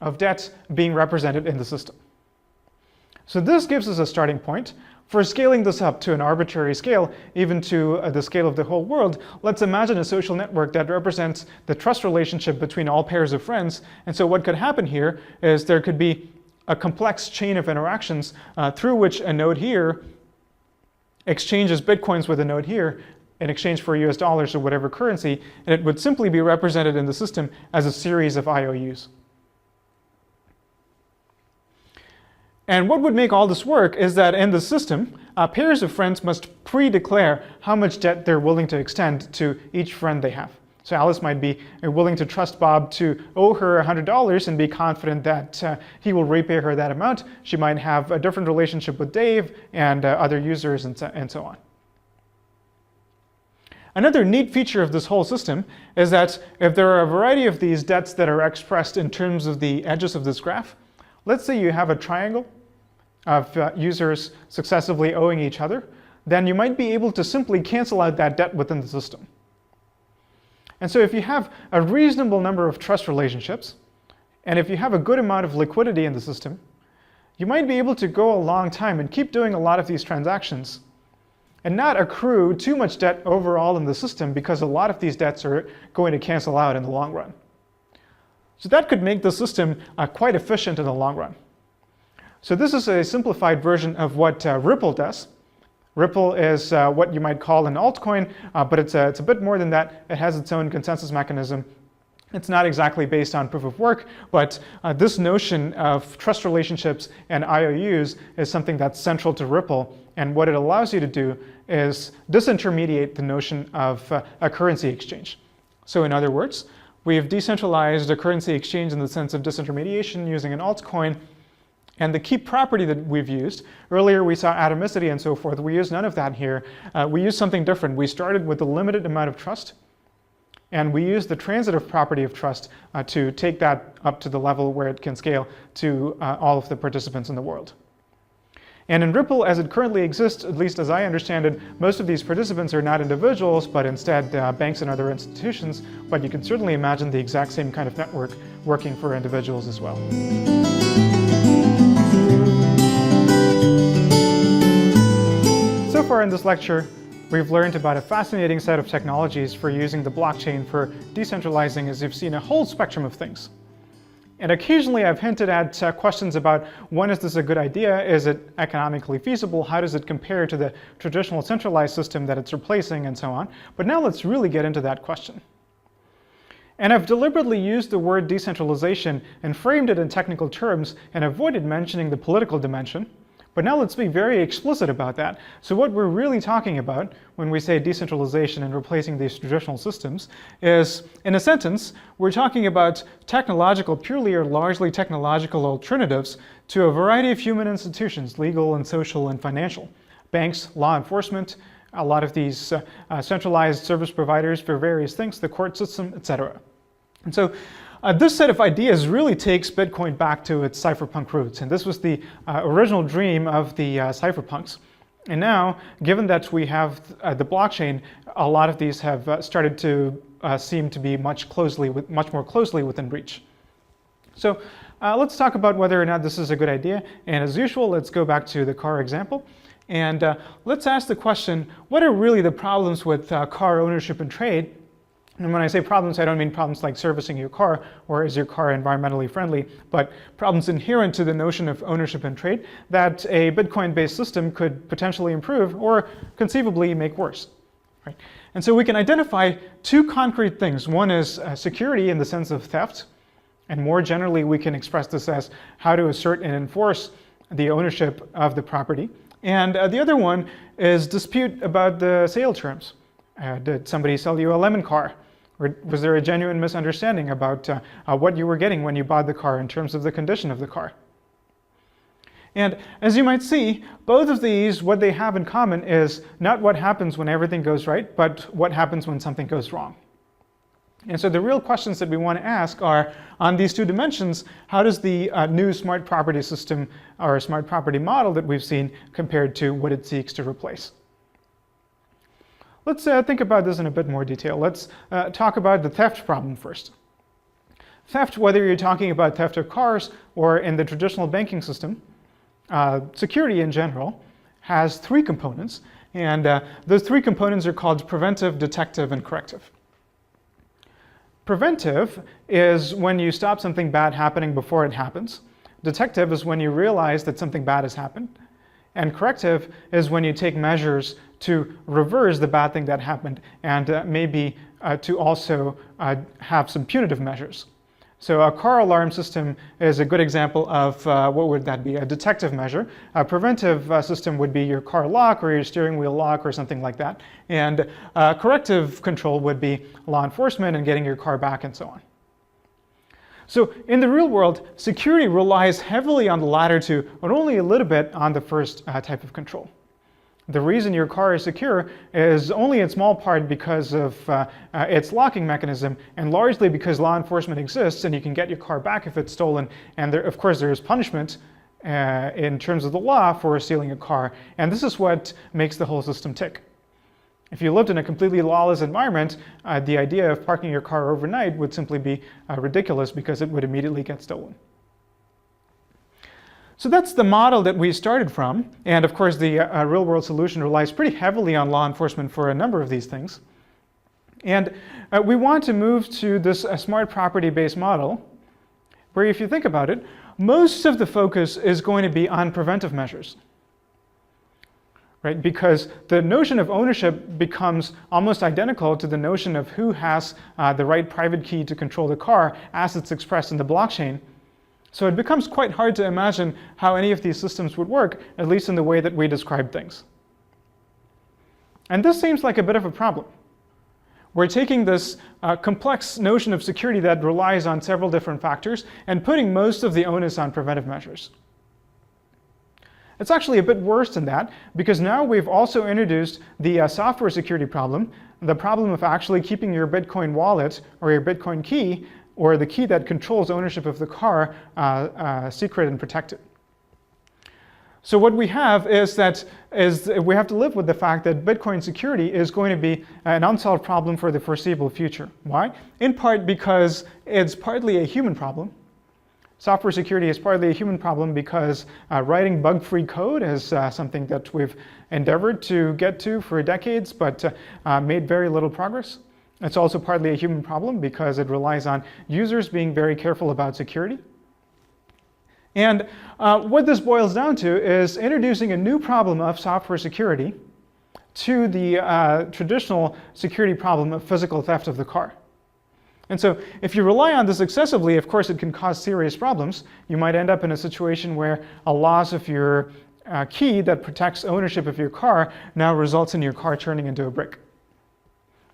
of debt being represented in the system. So this gives us a starting point. For scaling this up to an arbitrary scale, even to the scale of the whole world, let's imagine a social network that represents the trust relationship between all pairs of friends. And so what could happen here is there could be a complex chain of interactions through which a node here exchanges Bitcoins with a node here in exchange for US dollars or whatever currency, and it would simply be represented in the system as a series of IOUs. And what would make all this work is that in the system, pairs of friends must pre-declare how much debt they're willing to extend to each friend they have. So Alice might be willing to trust Bob to owe her $100 and be confident that he will repay her that amount. She might have a different relationship with Dave and other users and so on. Another neat feature of this whole system is that if there are a variety of these debts that are expressed in terms of the edges of this graph, let's say you have a triangle of users successively owing each other, then you might be able to simply cancel out that debt within the system. And so if you have a reasonable number of trust relationships, and if you have a good amount of liquidity in the system, you might be able to go a long time and keep doing a lot of these transactions and not accrue too much debt overall in the system, because a lot of these debts are going to cancel out in the long run. So that could make the system quite efficient in the long run. So this is a simplified version of what Ripple does. Ripple is what you might call an altcoin, but it's a bit more than that. It has its own consensus mechanism. It's not exactly based on proof of work, but this notion of trust relationships and IOUs is something that's central to Ripple. And what it allows you to do is disintermediate the notion of a currency exchange. So in other words, we've decentralized a currency exchange in the sense of disintermediation using an altcoin. And the key property that we've used, earlier we saw atomicity and so forth, we use none of that here. We use something different. We started with a limited amount of trust, and we use the transitive property of trust to take that up to the level where it can scale to all of the participants in the world. And in Ripple, as it currently exists, at least as I understand it, most of these participants are not individuals, but instead banks and other institutions. But you can certainly imagine the exact same kind of network working for individuals as well. So far in this lecture, we've learned about a fascinating set of technologies for using the blockchain for decentralizing, as you've seen, a whole spectrum of things. And occasionally I've hinted at questions about, when is this a good idea? Is it economically feasible? How does it compare to the traditional centralized system that it's replacing, and so on? But now let's really get into that question. And I've deliberately used the word decentralization and framed it in technical terms and avoided mentioning the political dimension. But now let's be very explicit about that. So what we're really talking about when we say decentralization and replacing these traditional systems is, in a sentence, we're talking about technological, purely or largely technological alternatives to a variety of human institutions, legal and social and financial. Banks, law enforcement, a lot of these centralized service providers for various things, the court system, etc. And so this set of ideas really takes Bitcoin back to its cypherpunk roots. And this was the original dream of the cypherpunks. And now, given that we have the blockchain, a lot of these have started to seem to be much more closely within reach. So let's talk about whether or not this is a good idea. And as usual, let's go back to the car example. And let's ask the question, what are really the problems with car ownership and trade? And when I say problems, I don't mean problems like servicing your car or is your car environmentally friendly, but problems inherent to the notion of ownership and trade that a Bitcoin-based system could potentially improve or conceivably make worse. Right? And so we can identify two concrete things. One is security in the sense of theft. And more generally, we can express this as how to assert and enforce the ownership of the property. And the other one is dispute about the sale terms. Did somebody sell you a lemon car? Or was there a genuine misunderstanding about what you were getting when you bought the car in terms of the condition of the car? And as you might see, both of these, what they have in common is not what happens when everything goes right, but what happens when something goes wrong. And so the real questions that we want to ask are, on these two dimensions, how does the new smart property system or smart property model that we've seen compared to what it seeks to replace? Let's think about this in a bit more detail. Let's talk about the theft problem first. Theft, whether you're talking about theft of cars or in the traditional banking system, security in general has three components, and those three components are called preventive, detective, and corrective. Preventive is when you stop something bad happening before it happens. Detective is when you realize that something bad has happened. And corrective is when you take measures to reverse the bad thing that happened and maybe to also have some punitive measures. So a car alarm system is a good example of what would that be? A detective measure. A preventive system would be your car lock or your steering wheel lock or something like that. And corrective control would be law enforcement and getting your car back and so on. So in the real world, security relies heavily on the latter two, but only a little bit on the first type of control. The reason your car is secure is only in small part because of its locking mechanism, and largely because law enforcement exists and you can get your car back if it's stolen. And there, of course, there is punishment in terms of the law for stealing a car. And this is what makes the whole system tick. If you lived in a completely lawless environment, the idea of parking your car overnight would simply be ridiculous because it would immediately get stolen. So that's the model that we started from. And of course, the real-world solution relies pretty heavily on law enforcement for a number of these things. And we want to move to this smart property-based model, where if you think about it, most of the focus is going to be on preventive measures. Right? Because the notion of ownership becomes almost identical to the notion of who has the right private key to control the car as it's expressed in the blockchain. So it becomes quite hard to imagine how any of these systems would work, at least in the way that we describe things. And this seems like a bit of a problem. We're taking this complex notion of security that relies on several different factors and putting most of the onus on preventive measures. It's actually a bit worse than that, because now we've also introduced the software security problem, the problem of actually keeping your Bitcoin wallet or your Bitcoin key, or the key that controls ownership of the car, secret and protected. So what we have is we have to live with the fact that Bitcoin security is going to be an unsolved problem for the foreseeable future. Why? In part because it's partly a human problem. Software security is partly a human problem because writing bug-free code is something that we've endeavored to get to for decades, but made very little progress. It's also partly a human problem because it relies on users being very careful about security. And what this boils down to is introducing a new problem of software security to the traditional security problem of physical theft of the car. And so if you rely on this excessively, of course, it can cause serious problems. You might end up in a situation where a loss of your key that protects ownership of your car now results in your car turning into a brick.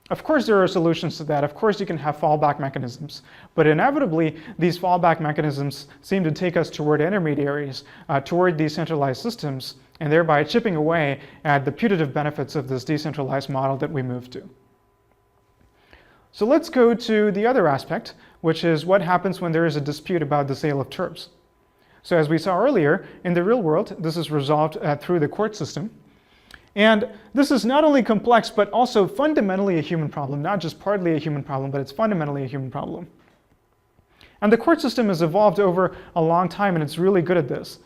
Of course, there are solutions to that. Of course, you can have fallback mechanisms. But inevitably, these fallback mechanisms seem to take us toward intermediaries, toward decentralized systems, and thereby chipping away at the putative benefits of this decentralized model that we moved to. So let's go to the other aspect, which is what happens when there is a dispute about the sale of terms. So as we saw earlier, in the real world, this is resolved through the court system. And this is not only complex, but also fundamentally a human problem, not just partly a human problem, but it's fundamentally a human problem. And the court system has evolved over a long time, and it's really good at this.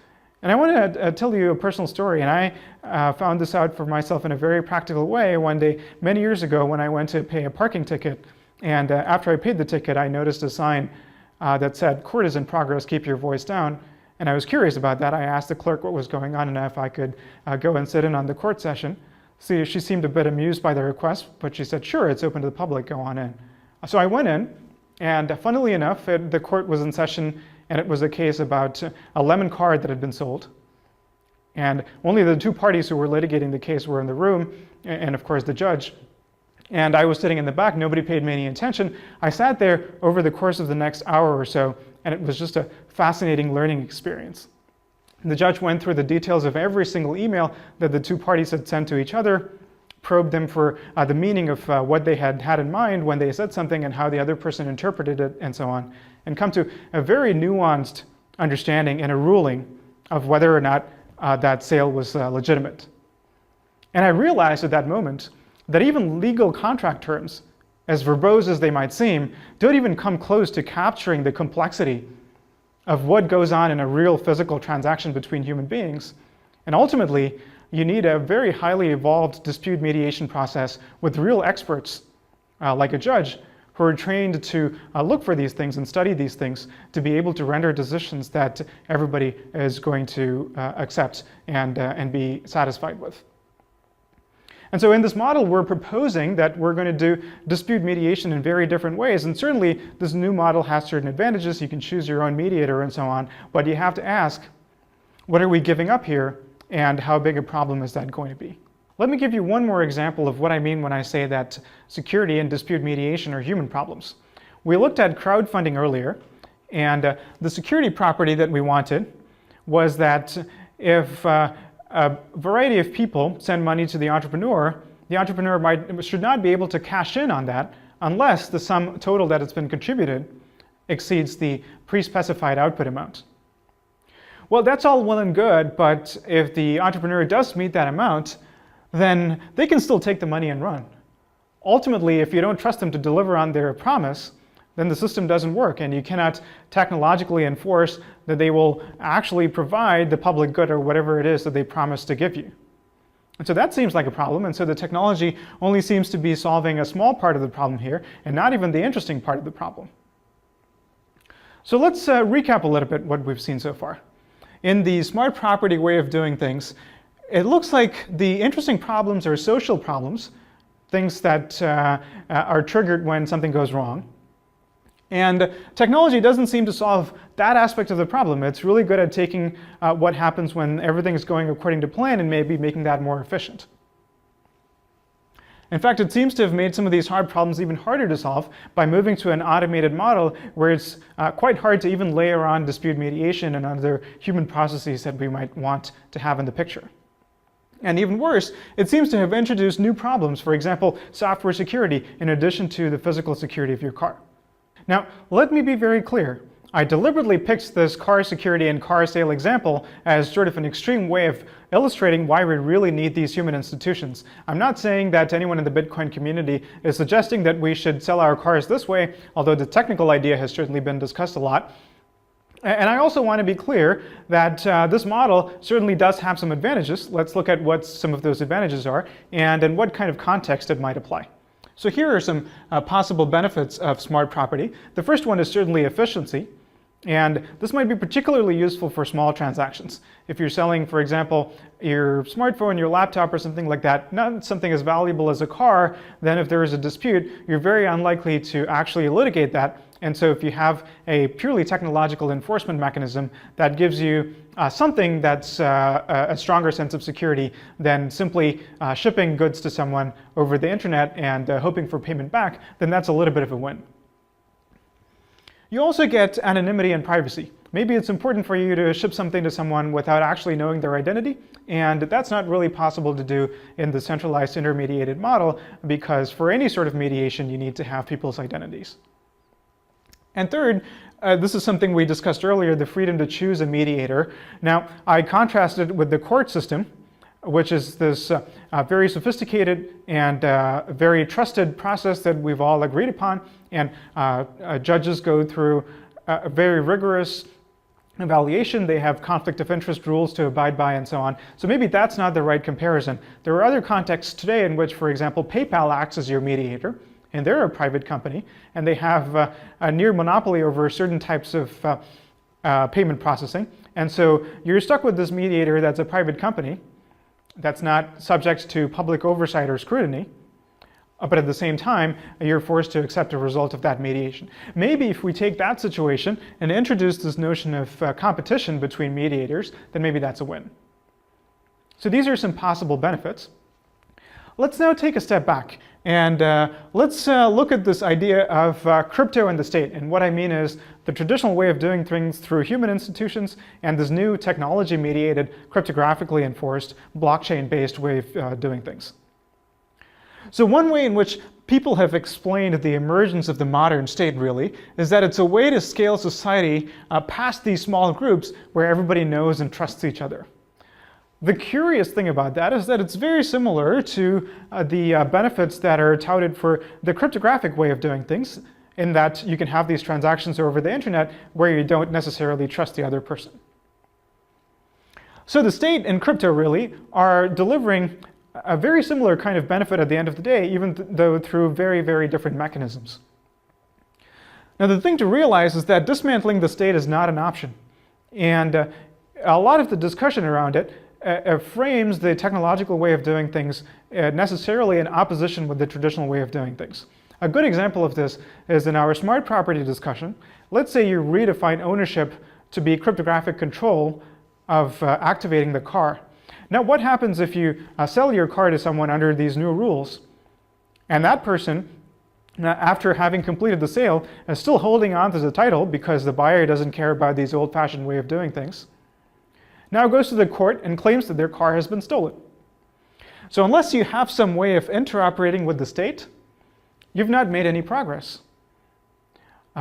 And I want to tell you a personal story, and I found this out for myself in a very practical way one day, many years ago, when I went to pay a parking ticket. And after I paid the ticket, I noticed a sign that said, "Court is in progress, keep your voice down." And I was curious about that. I asked the clerk what was going on and if I could go and sit in on the court session. See, she seemed a bit amused by the request, but she said, sure, it's open to the public, go on in. So I went in, and funnily enough, the court was in session, and it was a case about a lemon card that had been sold. And only the two parties who were litigating the case were in the room, and of course the judge. And I was sitting in the back, nobody paid me any attention. I sat there over the course of the next hour or so, and it was just a fascinating learning experience. The judge went through the details of every single email that the two parties had sent to each other, probed them for the meaning of what they had had in mind when they said something and how the other person interpreted it and so on, and come to a very nuanced understanding and a ruling of whether or not that sale was legitimate. And I realized at that moment that even legal contract terms, as verbose as they might seem, don't even come close to capturing the complexity of what goes on in a real physical transaction between human beings. And ultimately, you need a very highly evolved dispute mediation process with real experts, like a judge, who are trained to look for these things and study these things to be able to render decisions that everybody is going to accept and be satisfied with. And so in this model, we're proposing that we're going to do dispute mediation in very different ways. And certainly, this new model has certain advantages. You can choose your own mediator and so on. But you have to ask, what are we giving up here? And how big a problem is that going to be? Let me give you one more example of what I mean when I say that security and dispute mediation are human problems. We looked at crowdfunding earlier. And the security property that we wanted was that if a variety of people send money to the entrepreneur should not be able to cash in on that unless the sum total that has been contributed exceeds the pre-specified output amount. Well, that's all well and good, but if the entrepreneur does meet that amount, then they can still take the money and run. Ultimately, if you don't trust them to deliver on their promise, then the system doesn't work, and you cannot technologically enforce that they will actually provide the public good or whatever it is that they promise to give you. And so that seems like a problem, and so the technology only seems to be solving a small part of the problem here, and not even the interesting part of the problem. So let's recap a little bit what we've seen so far. In the smart property way of doing things, it looks like the interesting problems are social problems, things that are triggered when something goes wrong. And technology doesn't seem to solve that aspect of the problem. It's really good at taking what happens when everything is going according to plan and maybe making that more efficient. In fact, it seems to have made some of these hard problems even harder to solve by moving to an automated model where it's quite hard to even layer on dispute mediation and other human processes that we might want to have in the picture. And even worse, it seems to have introduced new problems, for example, software security, in addition to the physical security of your car. Now, let me be very clear. I deliberately picked this car security and car sale example as sort of an extreme way of illustrating why we really need these human institutions. I'm not saying that anyone in the Bitcoin community is suggesting that we should sell our cars this way, although the technical idea has certainly been discussed a lot. And I also want to be clear that this model certainly does have some advantages. Let's look at what some of those advantages are and in what kind of context it might apply. So here are some possible benefits of smart property. The first one is certainly efficiency. And this might be particularly useful for small transactions. If you're selling, for example, your smartphone, your laptop, or something like that, not something as valuable as a car, then if there is a dispute, you're very unlikely to actually litigate that. And so if you have a purely technological enforcement mechanism, that gives you something that's a stronger sense of security than simply shipping goods to someone over the internet and hoping for payment back, then that's a little bit of a win. You also get anonymity and privacy. Maybe it's important for you to ship something to someone without actually knowing their identity, and that's not really possible to do in the centralized intermediated model, because for any sort of mediation, you need to have people's identities. And third, this is something we discussed earlier, the freedom to choose a mediator. Now, I contrasted with the court system, which is this very sophisticated and very trusted process that we've all agreed upon. And judges go through a very rigorous evaluation. They have conflict of interest rules to abide by and so on. So maybe that's not the right comparison. There are other contexts today in which, for example, PayPal acts as your mediator. And they're a private company. And they have a near monopoly over certain types of payment processing. And so you're stuck with this mediator that's a private company that's not subject to public oversight or scrutiny, but at the same time, you're forced to accept a result of that mediation. Maybe if we take that situation and introduce this notion of competition between mediators, then maybe that's a win. So these are some possible benefits. Let's now take a step back and let's look at this idea of crypto and the state. And what I mean is the traditional way of doing things through human institutions and this new technology-mediated, cryptographically enforced, blockchain-based way of doing things. So one way in which people have explained the emergence of the modern state, really, is that it's a way to scale society past these small groups where everybody knows and trusts each other. The curious thing about that is that it's very similar to the benefits that are touted for the cryptographic way of doing things, in that you can have these transactions over the internet where you don't necessarily trust the other person. So the state and crypto really are delivering a very similar kind of benefit at the end of the day, even though through very, very different mechanisms. Now the thing to realize is that dismantling the state is not an option. And a lot of the discussion around it frames the technological way of doing things necessarily in opposition with the traditional way of doing things. A good example of this is in our smart property discussion. Let's say you redefine ownership to be cryptographic control of activating the car. Now what happens if you sell your car to someone under these new rules, and that person, after having completed the sale, is still holding on to the title because the buyer doesn't care about these old-fashioned way of doing things, now goes to the court and claims that their car has been stolen. So unless you have some way of interoperating with the state, you've not made any progress.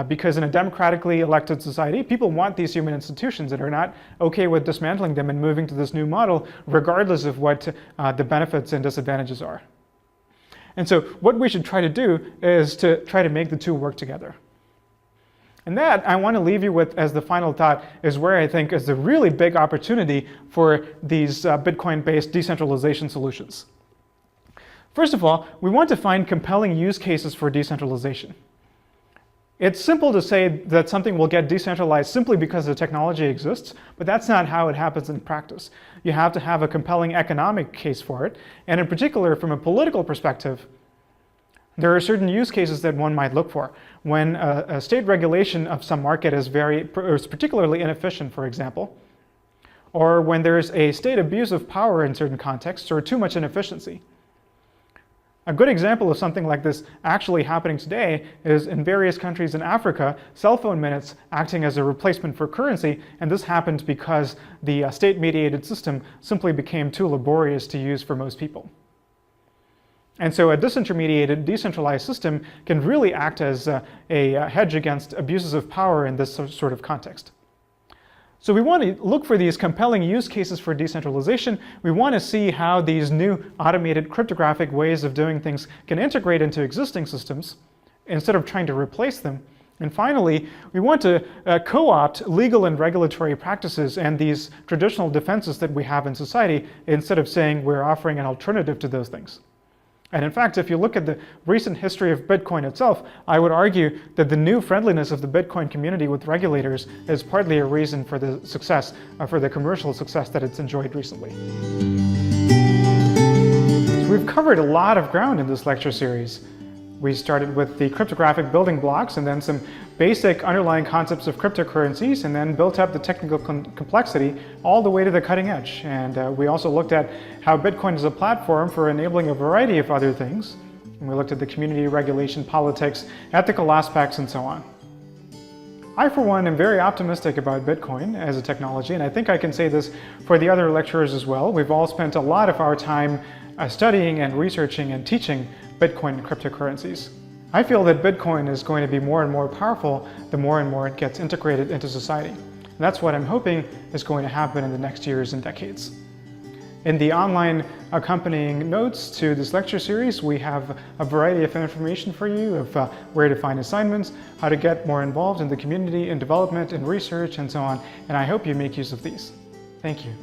Because in a democratically elected society, people want these human institutions and are not okay with dismantling them and moving to this new model, regardless of what the benefits and disadvantages are. And so what we should try to do is to try to make the two work together. And that, I want to leave you with as the final thought, is where I think is the really big opportunity for these Bitcoin-based decentralization solutions. First of all, we want to find compelling use cases for decentralization. It's simple to say that something will get decentralized simply because the technology exists, but that's not how it happens in practice. You have to have a compelling economic case for it, and in particular, from a political perspective, there are certain use cases that one might look for. When a state regulation of some market is particularly inefficient, for example, or when there's a state abuse of power in certain contexts, or too much inefficiency. A good example of something like this actually happening today is in various countries in Africa, cell phone minutes acting as a replacement for currency, and this happened because the state-mediated system simply became too laborious to use for most people. And so a disintermediated, decentralized system can really act as a hedge against abuses of power in this sort of context. So we want to look for these compelling use cases for decentralization. We want to see how these new automated cryptographic ways of doing things can integrate into existing systems instead of trying to replace them. And finally, we want to co-opt legal and regulatory practices and these traditional defenses that we have in society instead of saying we're offering an alternative to those things. And in fact, if you look at the recent history of Bitcoin itself, I would argue that the new friendliness of the Bitcoin community with regulators is partly a reason for the success, for the commercial success that it's enjoyed recently. So we've covered a lot of ground in this lecture series. We started with the cryptographic building blocks and then some basic underlying concepts of cryptocurrencies, and then built up the technical complexity all the way to the cutting edge. And we also looked at how Bitcoin is a platform for enabling a variety of other things. And we looked at the community, regulation, politics, ethical aspects, and so on. I, for one, am very optimistic about Bitcoin as a technology, and I think I can say this for the other lecturers as well. We've all spent a lot of our time studying and researching and teaching Bitcoin and cryptocurrencies. I feel that Bitcoin is going to be more and more powerful the more and more it gets integrated into society. And that's what I'm hoping is going to happen in the next years and decades. In the online accompanying notes to this lecture series, we have a variety of information for you of where to find assignments, how to get more involved in the community, in development, in research, and so on. And I hope you make use of these. Thank you.